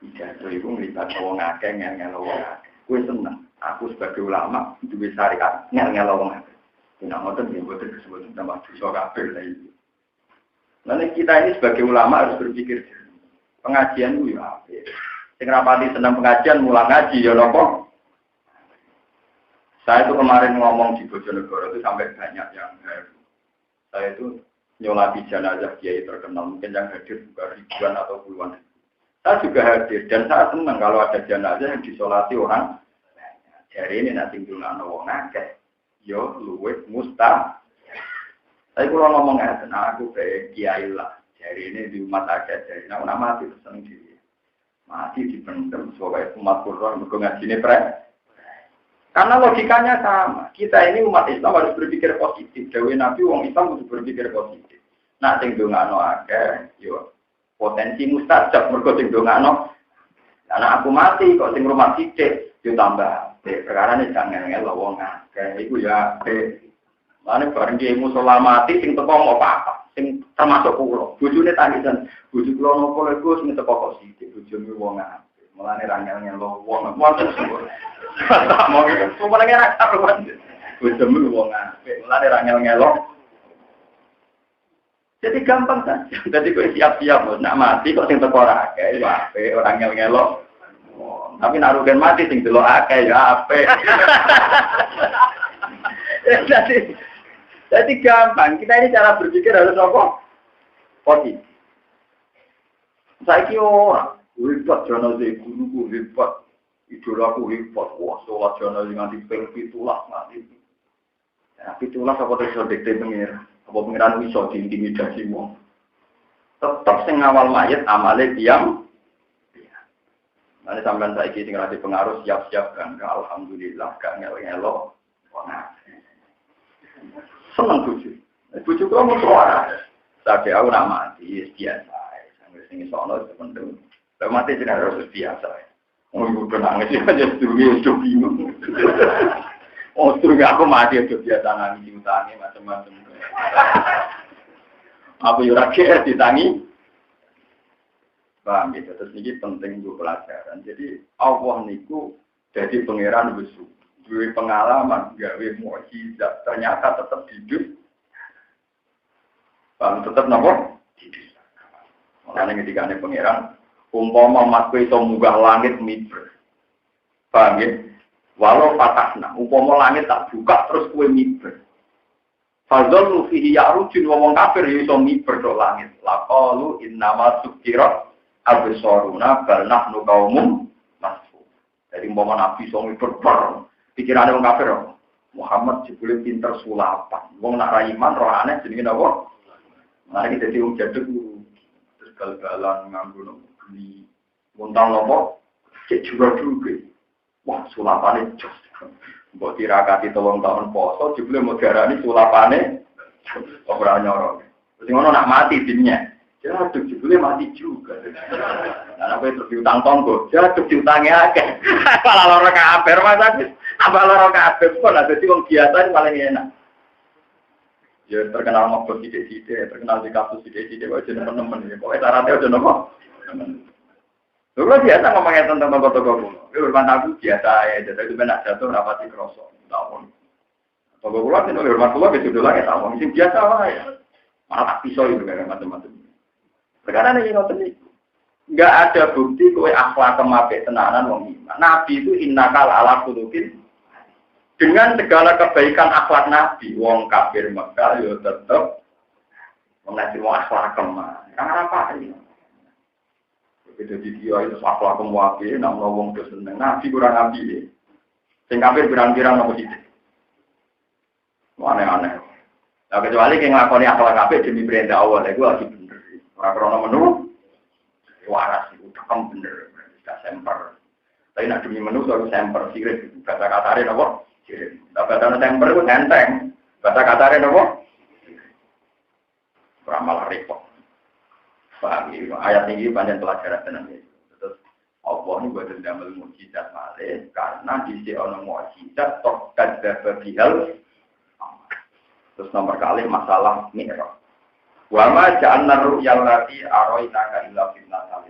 Pidato itu melibat orang akeh ngel orang akeh. Gue seneng. Aku sebagai ulama itu bisa syariat ngel orang akeh. Tidak mau tuh yang betul disebut tambah dosa kafir lah itu. Nanti kita ini sebagai ulama harus berpikir pengajian itu ya. Sing rapati senang pengajian mulang ngaji ya nopo. Saya itu kemarin ngomong di Bojonegoro itu sampai banyak yang hadir. Saya itu nyolati jenazah kiai terkenal, mungkin yang hadir juga ribuan atau puluhan. Saya juga hadir dan saya senang kalau ada jenazah yang disolati orang. Jadi ini nanti ngulana wong akeh. Yo luwih mustah. Saya kalau ngomong aku kayak kiai lah. Jadi ini di umat aja, jadi nak mati seneng diri. Mati dipendem, sebagai umat Quran, ngaji ini karena logikanya sama. Kita ini umat Islam harus berpikir positif. Dewi Nabi, wong Islam harus berpikir positif. Nah, sing dongakno akeh, yo potensi mustajab mergo sing dongakno. Karena aku mati kok sing rumah sithik, yo tambah. Perkara ini jangan ngelo wong akeh. Iku ya Mane bareng ki musala mati sing teko mau apa? Sing termasuk kula. Bojone tangisan, bojo kula nopo iku sing teko kok sithik, bojone wong akeh. Mulane ra ngel-ngelo wong wonten semua. Tak mau iki semua nek ra karuan. Bojone wong akeh. Mulane ra ngel-ngelo. Jadi gampang saja. Jadi kowe siap-siap nak mati kok sing teko ora akeh, ya apik, ora ngel-ngelo. Tapi nak rugen mati sing delok akeh ya apik. Jadi gampang, kita ini cara berpikir harus apa? Positif. Saya kira orang, hebat jenazah guruku hebat, idolaku hebat, wah sholat jenazah nganti pitulah nganti. Nah pitulah apa terus dikte pengira, apa pengiran bisa diintimidasi wong. Tetap sing ngawal mayat amale diam. Nanti sampean saiki sing rada pengaruh siap-siap kan, alhamdulillah gak ngelo-ngelo. Seneng bojo. Bojo kula mau suara. Tapi aku nak mati biasa. Sampai sing sono sepenting. Lah mati jeneng harus biasa. Wong iku nangis aja durunge yo bingung. Oh, durunge aku mati yo biasa nangis utangi macam-macam. Aku yo ora kira ditangi. Paham gitu. Terus ini penting untuk pelajaran. Jadi Allah niku jadi pangeran besar. Dua pengalaman, gawe mukjizat, ternyata tetap hidup. Bang tetap nopo hidup. Makanya ketika ada pangeran, umpama matku itu munggah langit miber. Paham ya? Walau patahna, umpama langit tak buka terus kue miber. Fadzal fihi ya'rujun wong kafir iso miber do langit. Laqalu innama sukirat absaruna bal nahnu qaumum masfu. Jadi umpama nabi iso miber pikiran orang kafir, Muhammad jebule pinter sulapan. Wong nak ra iman roh aneh jenenge napa? Mari kita diung jaduk terus gal-galan nganggo geni. Montang napa? Cek juga juga. Wah, sulapane jos. Mbok tirakati 3 tahun poso jebule mau diarani sulapane ora nyoro. Terus ngono nak mati dinnya. Jaduk jebule mati juga. Nah, apa itu diutang tonggo? Jaduk diutangnya akeh. Malah lara kabeh Mas. Apa lara kabeh kok lah dadi wong biasa paling enak. Ya terkenal mabuk sithik-sithik, terkenal di kasus sithik-sithik wae teman-teman ya. Pokoke carane aja nopo. Lho biasa ngomongnya tentang toko-toko kulo. Hormat aku biasa ya, jadi itu benar jatuh rapati kroso. Tahun. Toko kulo sing hormat kulo wis dolan ya tahun sing biasa wae. Malah tak pisau itu kayak macam-macam. Sekarang ini ngoten iki. Enggak ada bukti kowe akhlak kemapek tenanan wong iman. Nabi itu innakal ala khuluqin. Dengan segala kebaikan akhlak Nabi, wong kafir Mekah yo tetep mengaji wong akhlak kemah. Karena apa ini? Begitu dia itu akhlak kemwapi, namanya wong keseneng. Nabi kurang nabi deh. Sing kafir pirang-pirang nopo sithik. Aneh-aneh. Nah kecuali yang nglakoni akhlak kafir demi perintah Allah, iku lagi bener. Ora krono menu waras itu tekem bener, tidak semper. Tapi nak demi menu harus semper sirik. Kata-katanya nopo? Sirik. Kata-kata semper itu enteng. Kata-katanya nopo? Malah repot. Paham ya? Ayat ini panjang pelajaran tenan ya. Terus Allah ini buat damel mukjizat malih karena di sini ono mukjizat tok kadzdzaba bihal. Terus nomor kali masalah mi'raj. Wa ma ja'alna ru'yal lati arainaka illa fitnatan.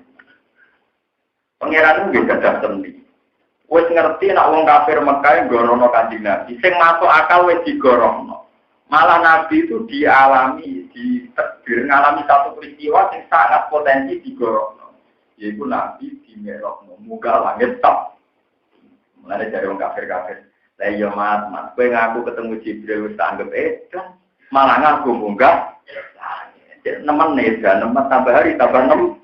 Pangeran nggih gadah seni. Wis ngerti nek wong kafir Mekah ngorono Kanjeng Nabi, sing masuk akal wis digorono. Malah Nabi itu dialami, ngalami satu peristiwa yang sangat potensi digorono. Yaitu Nabi di Mi'raj, muga langit tok. Mulane dari wong kafir-kafir. Lah iya mat, kowe ngaku ketemu Jibril wis tak anggap edan, malah ngaku munggah. Nemen neza, nemen tambah hari tambah 6.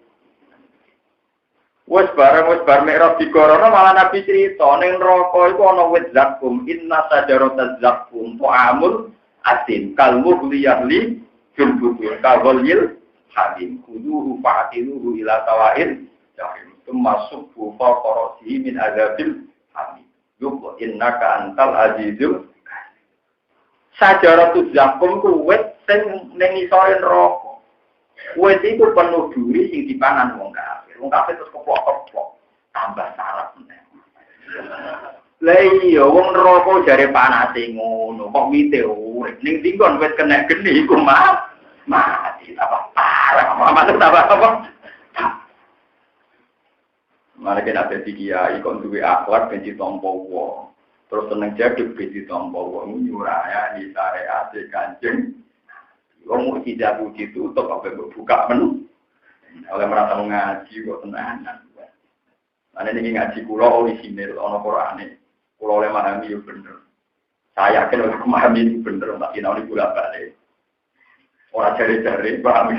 Wes bareng Mi'raj digorono malah Nabi cerita ning neraka iku ana wit zakum, inna sajarataz zakum ta'amul asin kal mughliyahli fil butur kawalil hadim. Kuduhu fa'atiluhu ila tawain jahim. Masuk bufa korosi min azabil hadim. Yuk innaka antal azizul. Sajaratul zakum ku wit sing ning isore neraka. Wit iku penuh duri sing dipangan wong kafir. Wong kafir terus kepok-kepok. Tambah sarap meneh. Lah iya wong neraka jare panase ngono, kok wite urip. Ning dinggon wit kena geni iku mati apa parah. Maksud apa? Mari kita dadi kiai kok duwe akhlak ben ditampa wong. Terus seneng jadi ben ditampa wong nyuraya di syariat Kanjeng. Wong mung tidak begitu untuk apa buka menu. Oleh merasa ngaji kok tenanan. Ana niki ngaji kula orisinil ana Qur'ane. Kula oleh memahami yo bener. Saya yakin oleh memahami itu bener tak sinau kula balik. Ora jare-jare paham.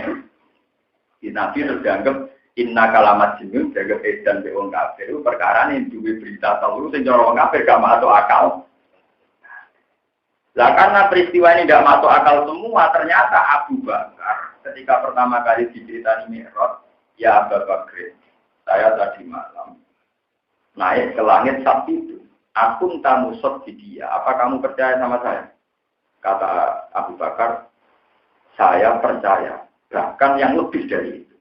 Di Nabi terus dianggap inna kalamat jinun jaga edan be wong kafir itu perkara ning duwe berita telu sing cara wong kafir gak masuk akal. Lah karena peristiwa ini tidak masuk akal semua, ternyata Abu Bakar ketika pertama kali diceritani Mi'raj, ya Abu Bakar, saya tadi malam naik ke langit saat itu. Aku tamu sot di dia. Apa kamu percaya sama saya? Kata Abu Bakar, saya percaya. Bahkan yang lebih dari itu.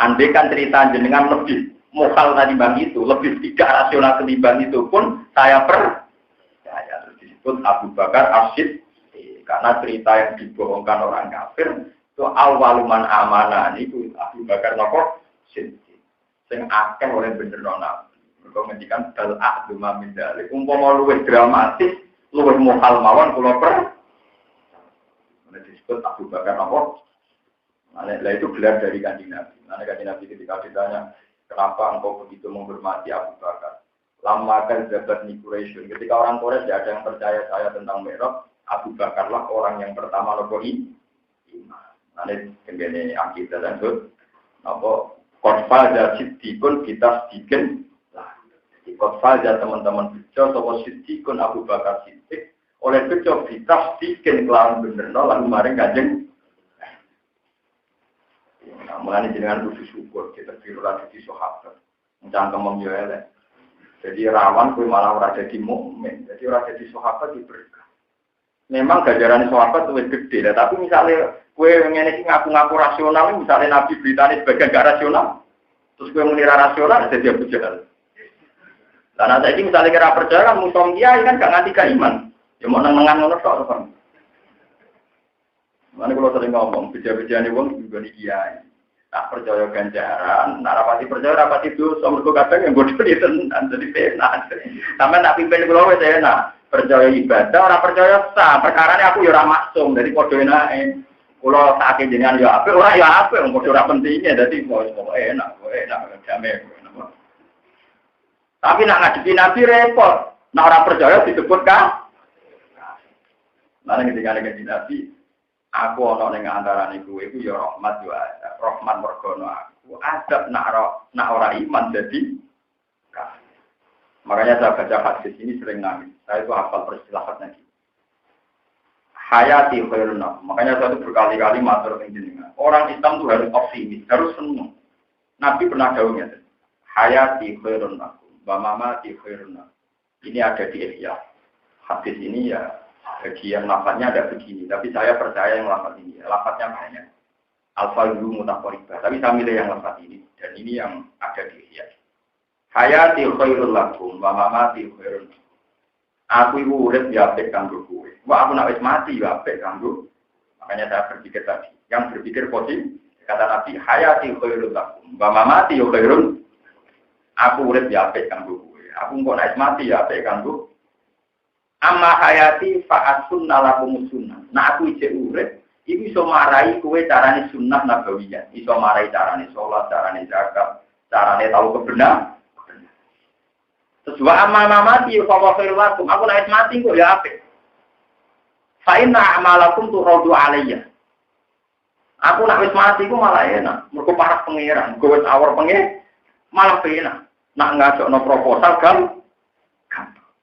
Andai kan cerita jenengan lebih mokal tadi bang itu, lebih tidak rasional ketimbang itu pun saya percaya. Disebut Abu Bakar Asyid. Karena cerita yang dibohongkan orang kafir itu awaluman amanah itu Abu Bakar nopo sing akeh oleh bener nona. Mereka ngendikan bal a'duma min dzalik. Umpama luwih dramatis, luwih mokal mawon kula disebut Abu Bakar nopo. Nah, itu gelar dari Kanjeng Nabi. Nah, Kanjeng Nabi ketika ditanya, kenapa engkau begitu menghormati Abu Bakar? Lama kan jabat ni Quraisy. Ketika orang Quraisy ada yang percaya saya tentang Mi'raj, Abu Bakarlah orang yang pertama nopohi iman. Nah, ini begini akidah dan sud. Apa? Kotfal jadidikun kita sedikit lah. Di kotfal jad teman-teman bejo, atau sidikun Abu Bakar Siddiq. Oleh bejo kita sedikit kelawan bener, lalu maring Kanjeng. Mulane jenengan kudu syukur kita dirura di sahabat. Mencangkem memyoele. Jadi rawan kowe malah ora dadi mukmin. Jadi ora dadi sahabat diberkah. Memang gajaran sahabat luwih gede, tapi misalnya kowe ngene iki ngaku-ngaku rasional, misalnya Nabi beritane sebagai gak rasional, terus kowe muni rasional dadi Abu Jahal. Lah nek iki misalnya kira percaya kan mutom kiai kan gak nganti gak iman. Ya mau nang-nangan ngono tok to. Mana kalau sering ngomong, beja-bejane wong juga nih kiai. Tak percaya ganjaran, nak rapati percaya rapati itu, somor kadang yang bodoh di tenan, jadi penak. Sama nak pimpin pulau wes enak, percaya ibadah, orang percaya sah. Perkara ini aku ya orang maksum, jadi bodoh enak. Pulau sakit jenengan ya apa, orang ya apa, yang bodoh orang pentingnya, jadi mau enak, jamin. Tapi nak ngadepi Nabi repot, nak orang percaya disebut kan? Lalu ketika ngadepi Nabi. Aku ana ning antarané kowe iku ya rahmat yo ada. Rahmat mergono aku. Adab nak ora iman jadi kafir. Makanya saya baca hadis ini sering nangis. Saya itu hafal peristilahatnya gitu. Hayati khairun. Makanya saya itu berkali-kali matur ning jenengan. Orang Islam itu harus optimis, harus senang. Nabi pernah dawuhnya. Hayati khairun. Wa mamati khairun. Ini ada di Ihya. Hadis ini ya bagian lafadznya ada begini, tapi saya percaya yang lafadz ini, lafadznya banyak. Al-Fadlu mutaqaribah, tapi saya milih yang lafadz ini, dan ini yang ada di Ihya. Hayati khairul lakum, wa mamati khairun. Aku iku urip ya apik kanggo kowe. Wah aku nak wis mati ya apik kanggo. Makanya saya berpikir tadi, yang berpikir positif, kata Nabi, hayati khairul lakum, wa mamati khairun. Aku urip ya apik kanggo kowe. Aku engko nak mati ya apik kanggo. Amma hayati fa'asun nalakum sunnah. Nah aku ijek urip, iku iso marai kowe carane sunnah nabawiyah. Iso marai carane sholat, carane zakat, carane tahu kebenaran. Terus wa amma mati fa wa khairul lakum. Aku nek mati kok ya apik. Fa inna amalakum turadu alayya. Aku nek wis mati ku malah enak. Mergo parah pangeran, kowe wis awor pengen malah penak. Nak ngajokno proposal gampang.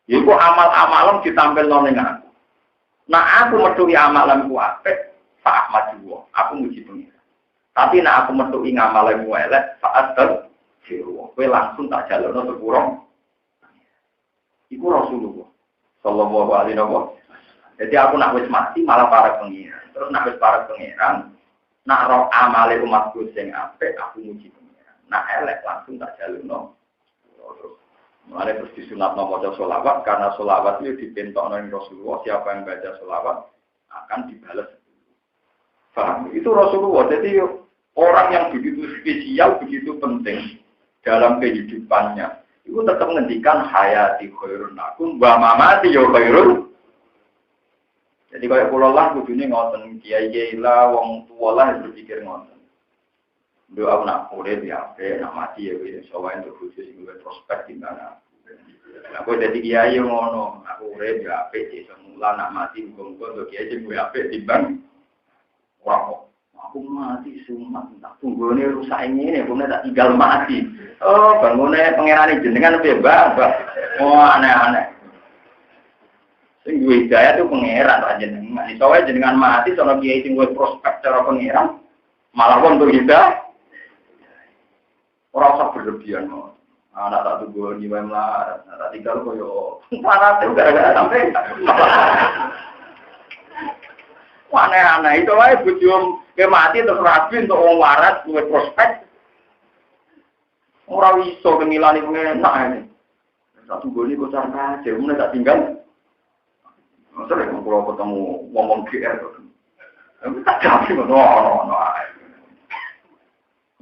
Iku amal-amalam ditampilno ning aku. Nah aku metuhi amalanku apik, Pak Ahmad juga. Aku muji pengira. Tapi nak aku metuki ngamalmu elek, saat kowe langsung tak jalono sepuro. Iku Rasulullah sallallahu alaihi wasallam. Jadi aku nak wis mati malah para pengiran. Terus nak wis para pengiran, nak roh amale umatku sing apik aku muji pengiran. Nak elek langsung tak jalono. Terus mulai terus disunatno maca sholawat karena sholawat itu dipentokno Rasulullah, siapa yang baca sholawat akan dibalas. Paham? Itu Rasulullah. Jadi orang yang begitu spesial, begitu penting dalam kehidupannya. Itu tetap ngendikan hayati khairun akum wa mamati ya khairun. Jadi kalau kula lah kudune ngoten, kiai-kiai lah wong tuwa lah berpikir ngoten. Doa nak urip ya apik, nak mati ya wis sowae untuk bojo sing luwih prospek timbang aku. Aku dadi kiai ngono, aku urip ya apik iso mulang nak mati muga-muga untuk kiai sing luwih apik timbang ora. Aku mati sumat, tak tunggone rusak ngene, aku tak tinggal mati. Oh, bangune pangerane jenengan bebas, Pak. Oh, aneh-aneh. Sing duwe hidayah itu pangeran ta jenengan. Iso wae jenengan mati sono kiai sing wis prospek cara pangeran, malah wong untuk hidayah. Ora usah berlebihan kok. Anak tak tunggone wae melarat, tak tinggal koyo melarat itu gara-gara sampai. Aneh-aneh itu wae bojo mati terus rabi untuk wong waras duwe prospek. Ora iso kemilani pengenak ini. Satu goni kok cara aja, mun tak tinggal. Sering kalau ketemu ngomong GR tuh. Tak jadi ngono.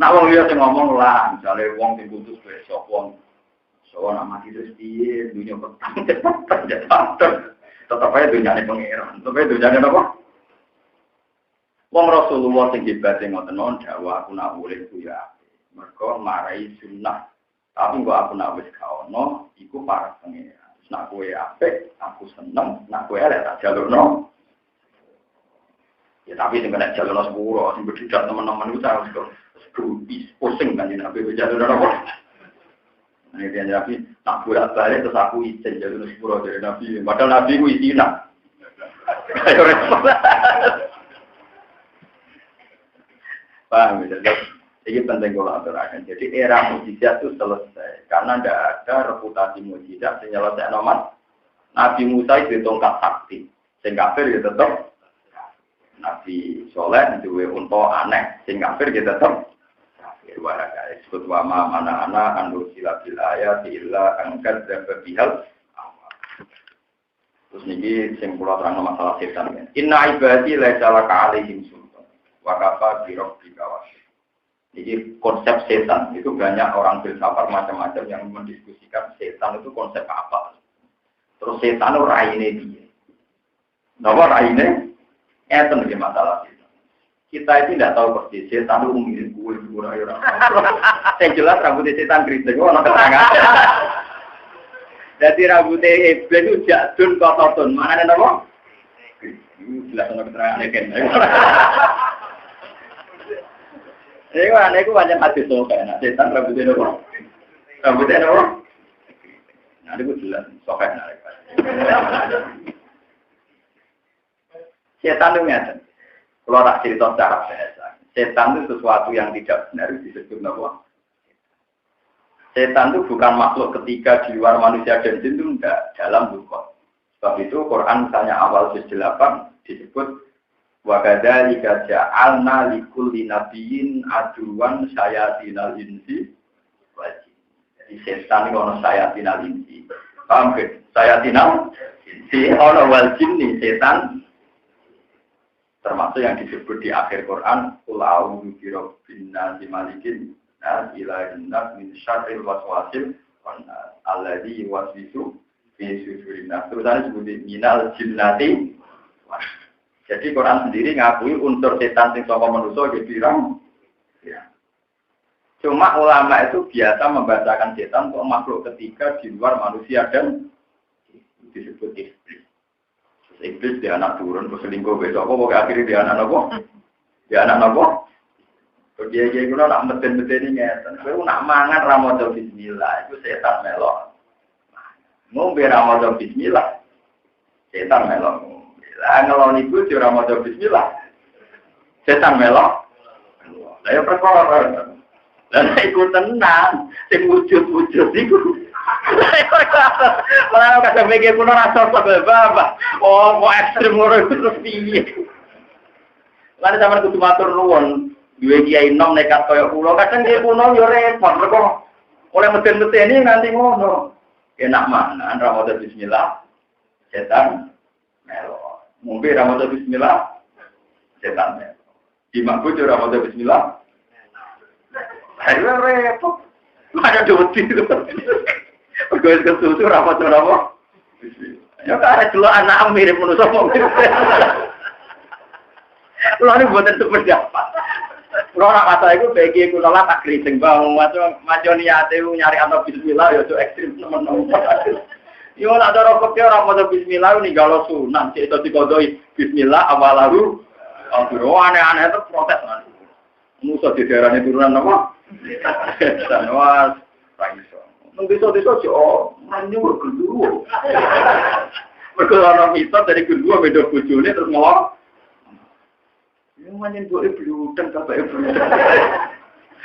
Nak wong liya sing ngomong lah, misale wong sing putus besok wong nak mati terus piye, dunya petang. Tetep ae dunyane pengeran. Tetep ae dunyane apa? Wong Rasulullah sing hebat sing ngoten non dawuh aku nak urip ku ya. Mergo marai sunnah. Tapi kok aku nak wis gak ono, iku para pengira. Terus nak kowe apik, aku seneng, nak kowe elek tak jalurno. Ya tapi sing kena jalurno sepuro, sing bedak teman-teman ku harus pusing kan nek aku jalurno apa. Nek dia Nabi tak bolak-balik terus aku izin jalurno sepuro dari Nabi. Padahal Nabi ku izina. Ayo repot. Paham ya? Ini penting kalau aturakan. Jadi era mukjizat itu selesai karena tidak ada reputasi mukjizat yang menyelesaikan nomor. Nabi Musa itu tongkat sakti, sing kafir ya tetap. Nabi Soleh itu untuk aneh, sing kafir ya tetap. Kafir warga disebut wama mana anak andur sila bilaya sila angkat dan berbihal. Terus ini sing kula terang masalah setan. Inna ibadi laisa laka alaihim sultan wa kafa bi rabbika wasir. Jadi konsep setan itu banyak orang filsafat macam-macam yang mendiskusikan setan itu konsep apa. Terus setan itu raine dia. Napa raine? Eten iki masalah setan. Kita itu tidak tahu persis setan itu mirip kuwi ora. Yang jelas rambut setan kriting ono keterangan. Jadi rambutnya iblis itu jadun kototun. Mana ada apa? Ini jelas ada keterangan kan. Ini kan aneh, itu banyak hadis sokai. Nah, setan rambutnya apa? Rambutnya apa? Nah, itu jelas sokai. Setan itu nyata. Kalau tak cerita secara bahasa. Setan itu sesuatu yang tidak benar disebut apa? Setan itu bukan makhluk ketiga di luar manusia dan jin itu enggak dalam buku. Sebab itu Quran misalnya awal juz 8 disebut wa kadzalika ja'alna likulli nabiyyin aduwan syayatinal insi wal jin. Jadi setan itu ono syayatinal insi. Paham ke? Syayatinal insi ono wal jin nih setan. Termasuk yang disebut di akhir Quran qul a'udzu birabbin nas malikin nas ilahin nas min syarril waswasil wannas alladzi yuwaswisu fi sudurin nas. Terus disebut minal jinnati. Jadi Quran sendiri ngakui unsur setan sing saka manusa ya pirang. Ya. Cuma ulama itu biasa membacakan setan untuk makhluk ketiga di luar manusia dan disebut iblis. Iblis dia anak turun ke selingkuh besok apa akhirnya dia anak apa? Dia anak apa? Dia guna nak meten-meten ini ngeten. Kowe nak mangan ra maca bismillah itu setan melok. Ngombe ra maca bismillah. Setan melok. Lah ngeloni iku ora maca bismillah. Setan melok. Saya perkara. Dan ikut tenang, sing wujud-wujud iku. Malah kadang mikir kuno rasa bapak. Oh, kok ekstrem ngono terus piye? Lan sampeyan kudu matur nuwun, duwe kiai nom nekat kaya kula, kadang kiai kuno yo repot mergo oleh meden-medeni nganti ngono. Enak mana ra maca bismillah, setan melo. Mungkin ra maca bismillah, setan melo. Di makbud ra maca bismillah. Ayo repot. Ada duti. Pergi ke susu rapat apa? Ya karena celok anak mirip manusia mungkin. Lalu buatan seperti apa? Kalau nak kata itu bagi aku nolak tak kritik bang, macam niatnya nyari atau bismillah ya itu ekstrim teman-teman. Yo nak ada rokok dia orang mau bismillah ini kalau sunan cik itu dikodoi bismillah awal lalu, aneh-aneh itu protes nanti. Musuh di daerah ini turunan apa? Dan was, raiso. Mengdiso-diso jo, nanyur kedua. Berkeluaran misal dari kedua beda bujune terus ngomong. Yang manjen boleh blutan, kakak blutan.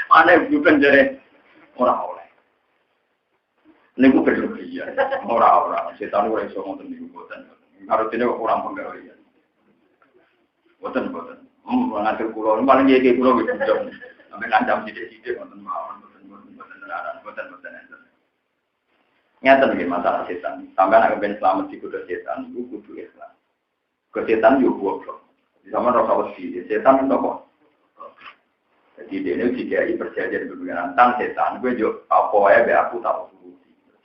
Mana blutan jadi orang oleh. Ini gue berlebihan, orang-orang. Setan gue iso ngonten di buatan. Harus ini kurang penggalian. Buatan. Mengatur pulau, paling jadi pulau gitu. Sampai ngancam sidik-sidik, ngonten mawon, buatan. Nyata nih masalah setan. Sampai anak ben selamat di kuda setan, itu kudu Islam. Kesetan juga goblok. Di zaman Rasulullah setan itu apa? Jadi dia ini jika perjanjian dengan tentang setan, gue juga apa ya be aku tahu dulu.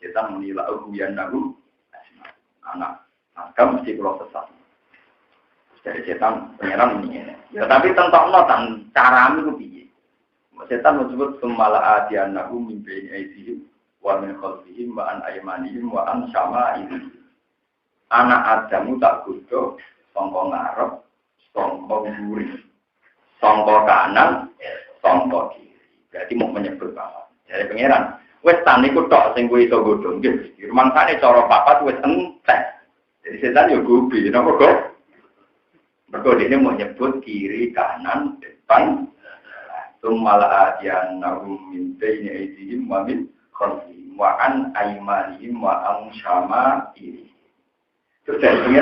Setan menilai ujian nagu, anak mesti keluar sesat. Dari setan pengiran ini. Ya tapi tentang notan cara itu piye? Setan menyebut semala adian nagu mimpi aidihim wa min khalfihim wa an aymanihim wa an syama'ihim. Anak Adamu tak kudo sangka ngarep, sangka mburi, sangka kanan, sangka kiri. Berarti mau menyebut apa? Dari pengiran. Wes tan iku tok sing kuwi iso godhong nggih. Rumangsane cara papat wis entek. Jadi setan yo gubi, napa kok? Mergo dene mau nyebut kiri, kanan, depan. Sumala adian nahum min baini aydihim wa min khalfihim wa an aymanihim wa an syama'ihim. Terus dari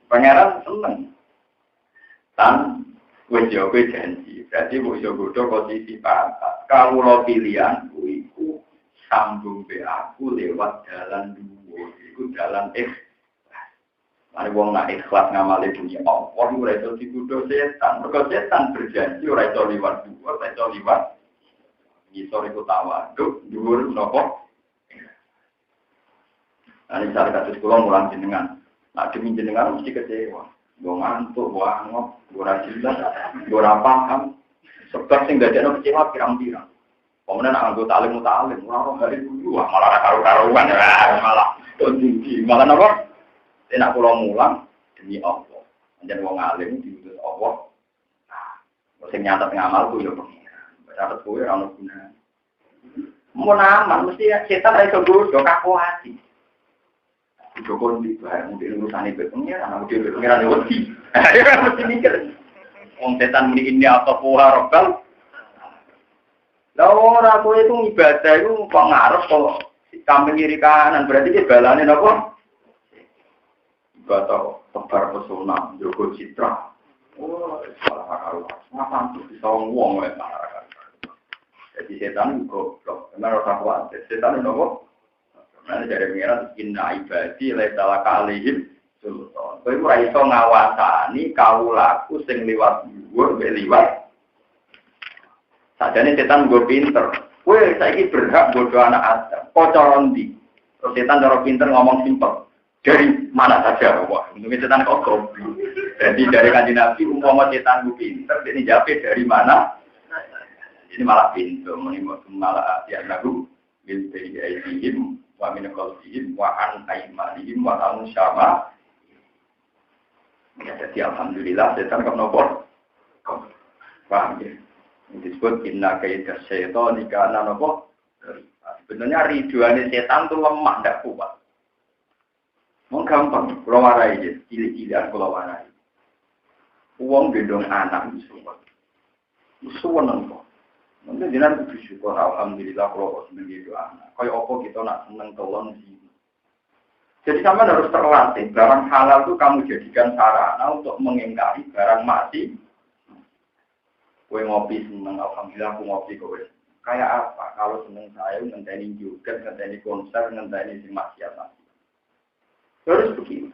pangeran seneng. Tan wis yo kowe janji. Berarti wis yo godho posisi papat. Kawula pilihan kuwi iku sambung be aku lewat jalan dhuwur. Iku jalan Mari wong nak ikhlas ngamali punya Allah, ora iso dikudo setan. Mergo setan berjanji ora iso liwat dhuwur, ora iso liwat ngisor iku tawaduk, dhuwur napa? Ani sak kados kula mulang jenengan. Nak demi jenengan mesti kecewa. Mbok ngantuk, wangop, ora jelas, ora paham. Sebab sing dadekno kecewa pirang-pirang. Pemenang anggota alim mutalim, ora hari dulu, malah karo-karuan malah tinggi, malah napa? Enak kula mulang demi Allah. Anjen wong alim diutus Allah. Nah, sing nyatet ngamal ku yo pengiran. Nyatet kuwi ora ono gunane. Mun aman mesti setan iso godho kaku ati. Joko ndi bae mungkin urusane pengiran, ana dhewe pengiran wedi. Ya mesti mikir. Wong setan muni ini apa puha robbal. Lah ora kowe itu ibadah iku kok ngarep kok samping kiri kanan berarti ki balane napa? Atau tebar pesona, jogo citra. Oh, salah karuan. Ngapa tuh bisa ngomong ya masyarakat. Jadi setan goblok. Karena orang khawatir. Setan itu karena dari pengiran inna ibadi laisa kalihim sultan. Kowe ora iso ngawasani kawulaku sing liwat dhuwur mek liwat. Sajane setan nggo pinter. Kowe saiki berhak bodho anak Adam. Kok cara ndi? Terus setan cara pinter ngomong simpel. Dari mana saja, wah, mungkin setan kok goblok. Jadi dari kanjeng Nabi umpama setan ku pinter, ini jawab dari mana? Ini malah pintu, malah ya lagu min bayyihim wa min qalbihim wa an aymanihim wa an syama. Ya, jadi alhamdulillah setan kok nopo? Paham ya? Ini disebut inna kaidah syaitan kana nopo? Sebenarnya ridhoane setan itu lemah, tidak kuat. Mau gampang, kalau warai je, cilik-cilikan kalau warai. Uang gendong anak musuh, musuh nengko. Mungkin jenengan kudu syukur alhamdulillah kalau kok seneng itu anak. Kaya apa kita nak seneng tolong sih. Jadi kamu harus terlatih barang halal itu kamu jadikan sarana untuk mengingkari barang maksiat. Kowe ngopi seneng alhamdulillah aku ngopi kowe. Kayak apa? Kalau seneng saya ngenteni juga, ngenteni konser, ngenteni sing maksiat. Harus begini.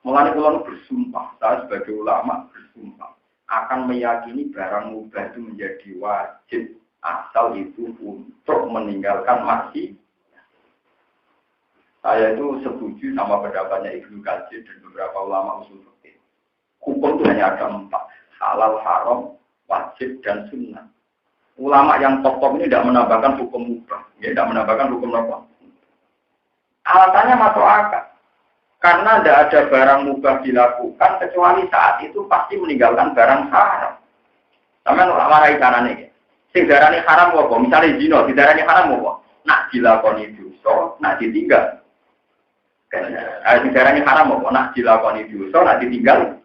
Mulane kula bersumpah, saya sebagai ulama bersumpah akan meyakini barang mubah itu menjadi wajib asal itu untuk meninggalkan maksiat. Saya itu setuju sama pendapatnya Ibnu Katsir dan beberapa ulama usul fikih. Hukum itu hanya ada 4, halal, haram, wajib dan sunnah. Ulama yang top-top ini tidak menambahkan hukum mubah, ya, tidak menambahkan hukum apa. Alasannya masuk akal. Karena tidak ada barang mubah dilakukan kecuali saat itu pasti meninggalkan barang haram. Sampeyan ora warai carane. Sing darani haram apa? Misale zina, didarani haram apa? Nak dilakoni dosa, nak ditinggal. Sing darani haram apa? Nak dilakoni dosa, nak ditinggal.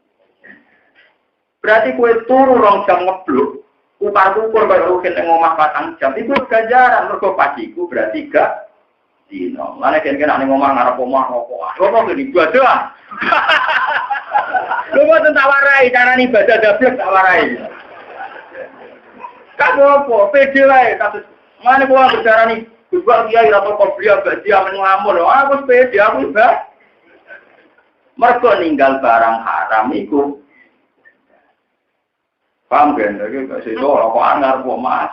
Berarti kowe turu 2 jam ngeblok, upar-upar kaya rugen ning omah 4 jam, iku ganjaran mergo pagiku berarti gak dino. Mana kena ning omah ngarep omah opo. Opo iki ibadah. Lho mboten tak warai carane ibadah dablek tak warai. Kamu apa? Pede wae kados. Mana kula berdarani juga kiai atau kopiah gak dia mengamun. Aku pede aku mbak. Mergo ninggal barang haram iku. Paham kan? Lagi gak sedo apa angar kok Mas.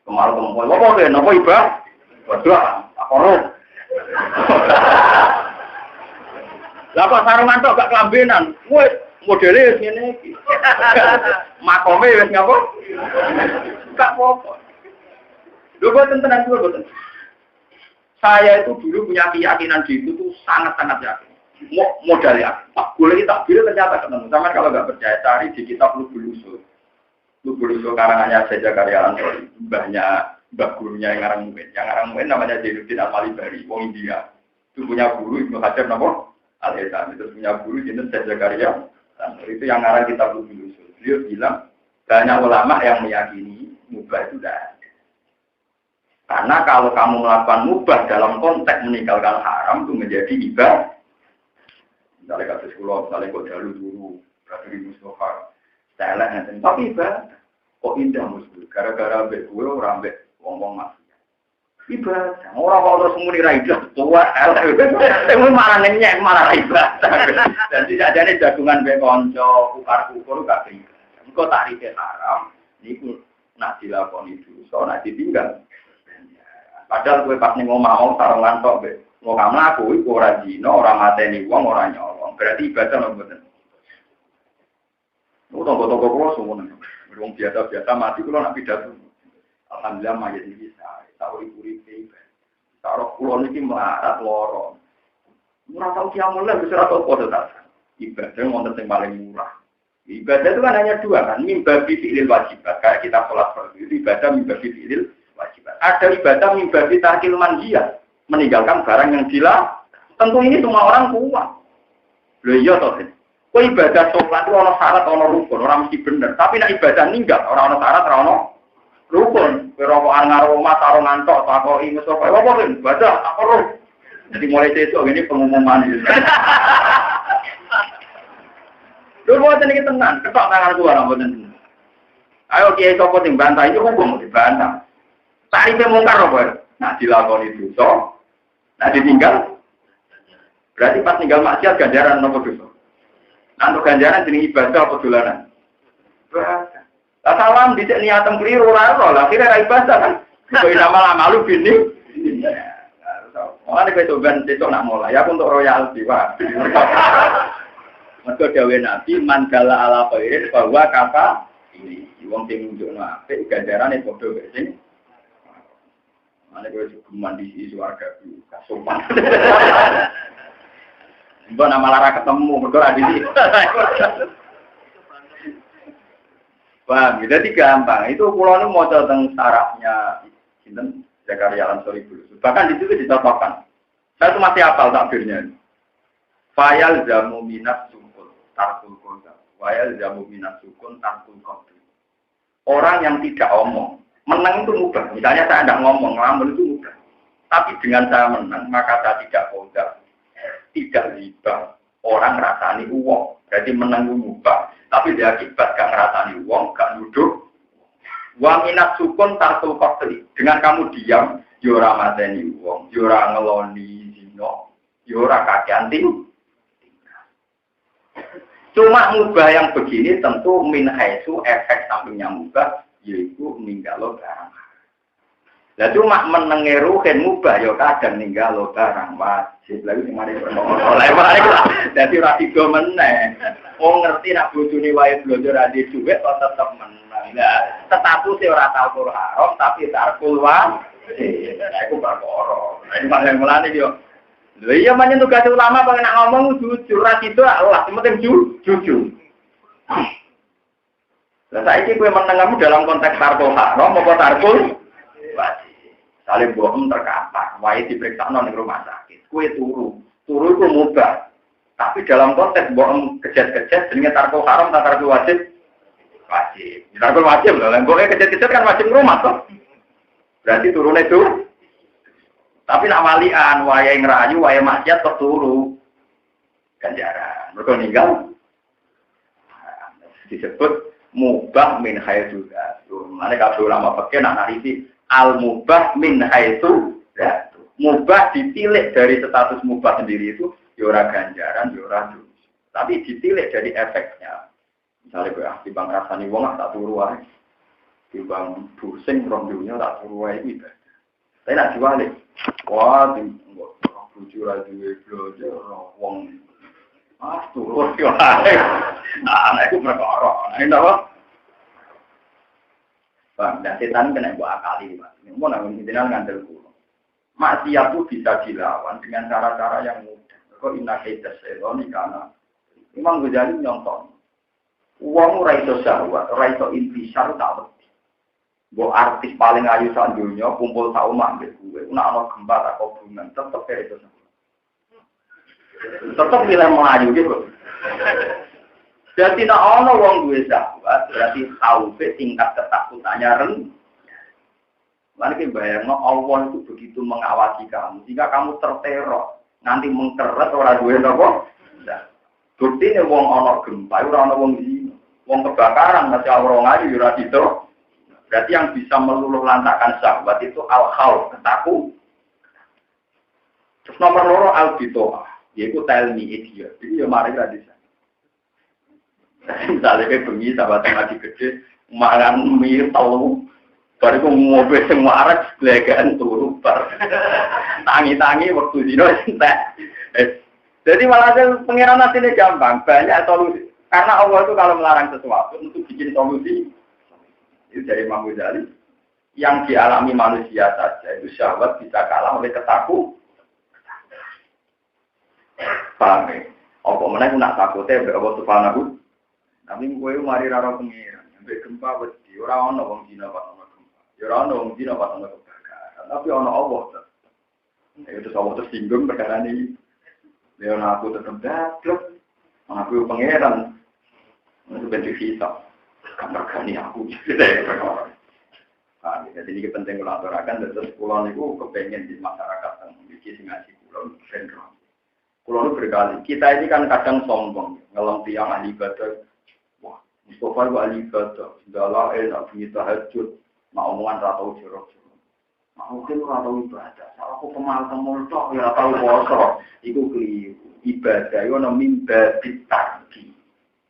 Kemarin kemarin apa kan? Apa ibadah? Waduh, aku lah kok sarungan tok gak kelambenan. Wis modele ngene iki. Makome wis ngapa? Gak apa-apa. Lho boten tenan kula boten. Saya itu dulu punya keyakinan di itu tuh sangat-sangat yakin. Modal ya. Tak boleh tak bila ternyata ketemu. Sama kalau nggak percaya cari di kitab Lubul Usul. Lubul Usul karangannya saja karyawan banyak. Mbak gurunya yang ngarang mungkin namanya Jainuddin Al-Malibari, orang India. Itu punya guru Ibnu Hajar nama Al-Haythami, itu punya guru Jinten Zakaria. Itu yang ngarang kitab Lubul Usul. Beliau bilang banyak ulama yang meyakini mubah itu tidak ada. Karena kalau kamu melakukan mubah dalam konteks meninggalkan haram itu menjadi ibadah. Misalnya kata sekolah, misalnya kok jalur dulu, berarti Mustafa, saya tapi ibadah. Kok indah musuh, gara-gara ambek gue orang ambek ngomong masih. Ibadah, orang kalau terus muni raidah tua, tapi malah nenyek malah ibadah. Dan tidak ada jagungan be konco, ukar-ukur gak bisa. Engkau tarik haram, ini nak dilakoni dosa, nak ditinggal. Padahal gue pas nih ngomong sarungan tok be, ngomong aku iku ora zina, ora mateni wong, ora nyolong. Berarti ibadah lho mboten. Lu tonggo-tonggo kulo semono. Wong biasa-biasa mati kulo nak pidato. Alhamdulillah mayit iki sae, tahu uripe. Taruh kulo niki melarat loro. Murah tau kiamul lah bisa tau padha ta. Ibadah wonten sing paling murah. Ibadah itu kan hanya 2 kan, mimbabi fi'il wajibat. Kayak kita sholat fardu itu ibadah mimbabi fi'il wajibat. Ada ibadah mimbabi tarkil manhiyah, meninggalkan barang yang dilarang. Tentu ini semua orang kuat. Lho iya toh. Kau ibadah sholat itu ada syarat, ada rukun, orang mesti bener. Tapi nak ibadah ninggal, orang ada syarat, orang ada rukun. Kerokokan ngaroma, sarung ngantok, takut ingus, apa kan? Ibadah, apa rukun? Jadi mulai besok ini pengumuman itu. Dulu buat ini tenang, ketok tangan keluar, buat ini. Ayo kiai sopo sing bantah itu hukum dibantah. Tarifnya mungkar apa? Nah dilakoni dosa, nah ditinggal. Berarti pas tinggal maksiat ganjaran nopo dosa. Untuk ganjaran jenis ibadah apa dolanan? Ibadah. Lah salam dicek niatan keliru ora lah kira ra ibadah kan. Kok nama lama lu bini. Ora nek coban besok nak mulai ya untuk royalti Pak. Mergo dawuh Nabi mandala ala khairin bahwa kata ini wong sing nunjukno apik ganjarane padha karo sing ana kowe cukup di swarga sopan. Mbak nama lara ketemu, berdua di sini. Paham, jadi gampang. Itu pulau ini mau tentang sarafnya, Sinten Zakaria Al-Ansori dulu. Bahkan di situ dicontohkan. Saya itu masih hafal takbirnya. Fayal jamu minat sukun tarkul kota. Fayal jamu minat sukun tarkul kota. Orang yang tidak omong Menang itu mudah. Misalnya saya tidak ngomong, ngelamun itu mudah. Tapi dengan saya menang, maka saya tidak kodar, tidak riba. Orang ngerasani uang, berarti menang itu mudah. Tapi dia akibat gak ngerasani uang, gak duduk. Wa minat sukun tartul qatli. Dengan kamu diam, yora mateni uang, yora ngeloni zino, yora kakean tim. Cuma mubah yang begini tentu min haitsu efek sampingnya mubah yaitu ninggalo barang. Lah cuma menenge ruhen mubah ya kadang ninggalo barang wajib. Lha iki mari oleh mari lah. Dadi ora tiga meneh. Wong ngerti nek bojone wae blonjo ra di dhuwit kok tetep menang. Lah status ora tau haram tapi tarkul wa. Iku perkara. Nek mulane yo lho iya manyen tugas ulama pengen ngomong jujur ra sido Allah, penting jujur. Lah saiki kowe menengamu dalam konteks tarkul haram apa tarkul wajib. Saling bohong terkapar, wae diperiksa ning rumah sakit. Kowe turu itu mubah. Tapi dalam konteks bohong kejat-kejat jenenge tarkul haram ta tarkul wajib? Wajib. Tarkul wajib lho, lha bohong kejat-kejat kan wajib rumah toh. Berarti turune itu. Tapi nak walian, wae ngerayu, wae maksiat kok turu. Ganjaran. Mergo ninggal disebut mubah min haitsu dzatu. Mane kabeh ulama fikih nak narisi al mubah min haitsu dzatu. Mubah ditilik dari status mubah sendiri itu ya ora ganjaran, ya ora dosa. Tapi ditilik dari efeknya. Misalnya kowe timbang rasani wong tak turu wae. Timbang pusing rong dunya tak turu wae iki. Tapi nak diwalik. Wah, bujur aja belajar wong. Turu yo ae. Nah, itu perkara. Ini apa? Bang, dan setan kena buat akali, Pak. Mau nanggung internal ngandel kulo. Maksiat itu bisa dilawan dengan cara-cara yang mudah. Kok inna kaidah setan karena Imam Ghazali nyonton. Uang ora iso syahwat, ora iso intisar tak wedi. Mbok artis paling ayu sak dunya kumpul sak omah mbek kowe. Nek ana gempa tak hubungan tetep kaya itu. Tetep milih melayu gitu. Jadi nek ana wong duwe syahwat, berarti khaufe tingkat ketakutannya rendah. Lan iki bayangno Allah itu begitu mengawasi kamu, jika kamu terteror, nanti mengkeret ora duwe napa? Nah, buktine wong ana gempa ora ana wong zina. Wong kebakaran masih orang ayu ora itu. Berarti yang bisa meluluh lantakan syahwat itu al-khauf, ketakutan. Terus nomor loro al-bitoah, yaitu telmi idiot. Jadi ya mari ra disa. Misalnya kayak bengi sahabat yang lagi gede, makan mie telu, baru aku ngobrol semua arak belagaan turu bar. Tangi-tangi waktu dino entek. Jadi malah pengiran hasilnya gampang, banyak solusi. Karena Allah itu kalau melarang sesuatu untuk bikin solusi. Itu dari Imam Ghazali. Yang dialami manusia saja itu syahwat bisa kalah oleh ketakutan. Paham ya? Apa mana aku nak takutnya be Allah Subhanahu. Tapi kowe mari raro pengiran, sampai gempa wedi, ora ana wong dina pas ana gempa. Ya ora ana wong dina pas ana kebakaran, tapi ana Allah. Itu Allah tersinggung perkara ini. Ya aku tetep dablek. Aku pengiran. Itu bentuk hisab. Kamar-kani aku. Nah, jadi ini penting kalau aturakan, terus pulau itu kepengen di masyarakat yang memiliki singasih pulau sentral. Pulau itu berkali. Kita ini kan kadang sombong, ngelam tiang ahli ibadah. Wah, Mustafa itu ahli ibadah. Segala nak bunyi tahajud, nak omongan ratau jorok-jorok. Nah, mungkin ratau ibadah. Salah aku pemal-temul toh, ya ratau bosok. Itu keliru. Ibadah itu namanya ditagi.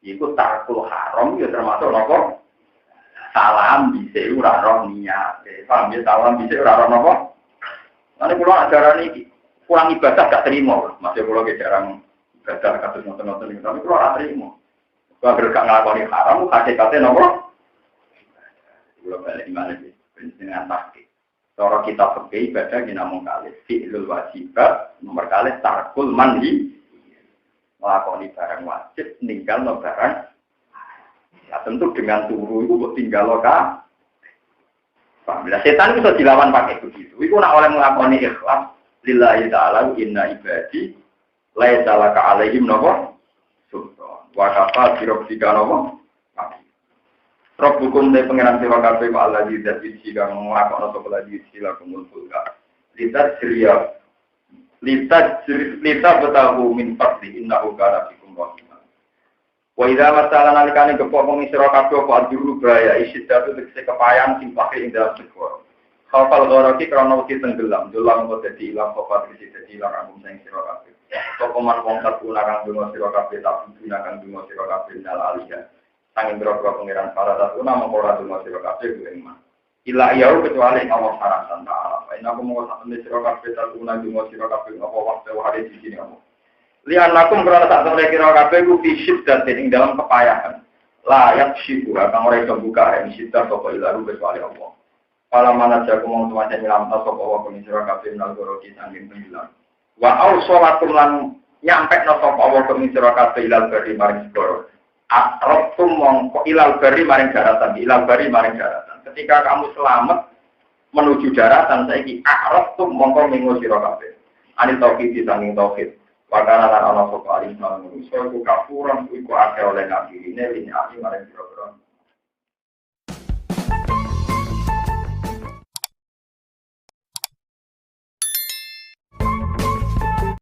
Itu tarkul haram, ya termasuk apa? Salam bisa ora roh niat. Paham ya, salam bisa ora roh napa? Nanti kula ajaran iki kurang ibadah gak terima. Masih kula ge jarang ibadah kados ngoten-ngoten iki. Tapi kula ora terima. Kula gak nglakoni haram, hakikate napa? Kula balik mana iki? Dengan takdir. Cara kita fikih ibadah ki namung kalih fi'lul wajibat, nomor kalih tarkul manhi. Nglakoni barang wajib, ninggalno barang. Ya tentu dengan turu itu buat tinggal lokal. Bila setan bisa dilawan pakai begitu. Itu nak oleh melakoni ikhlas. Lillahi ta'ala inna ibadi. Laisa laka alaihim nopo. Sultan. Wa kafa birobdika nopo. Rob hukum dari pengiran sira kabeh wa Allah di zat siji kang nglakokno sapa lagi sila kumul fulka. Litat siria. Litat betahu min fadli innahu kana bikum rahimah. Wa idza masalan alikane gepok wong sira kabeh apa aduru bahaya isidatu tegese kepayan sing pake ing dalam segoro. Khafal gharaki krana wedi tenggelam, dolang kok dadi ilang kok dadi ilang aku sing sira kabeh. Sapa man wong tak gunakan dungo sira kabeh tak gunakan dungo sira kabeh dal aliyah. Sangin boro-boro pengiran para tatuna mengkora dungo sira kabeh ku ing man. Ila yau kecuali Allah sarasan ta'ala. Ini aku mau sampai sira kabeh tatuna dungo sira kabeh apa waktu hari di sini aku. Lian lakum karena tak sampai kira kabeh ku fisid dan ing dalam kepayahan. Layak syibu kang ora iso buka ing sidar sapa ilaru kecuali Allah. Pala mana jago mau semacam nyelam sapa wa pengisira kabeh nal goroki sanging pengilang. Wa au sholatum lan nyampe no sapa wa pengisira kabeh ilal bari maring segoro. Akrabtum mongko ilal bari maring daratan, ilal bari maring daratan. Ketika kamu selamat menuju daratan saiki akrabtum mongko minggu sira kabeh. Ani tauhid disanging tauhid. Wakana lan ana sapa alim manusa iku kafuran iku akeh oleh nabi ini lini maring sira-sira.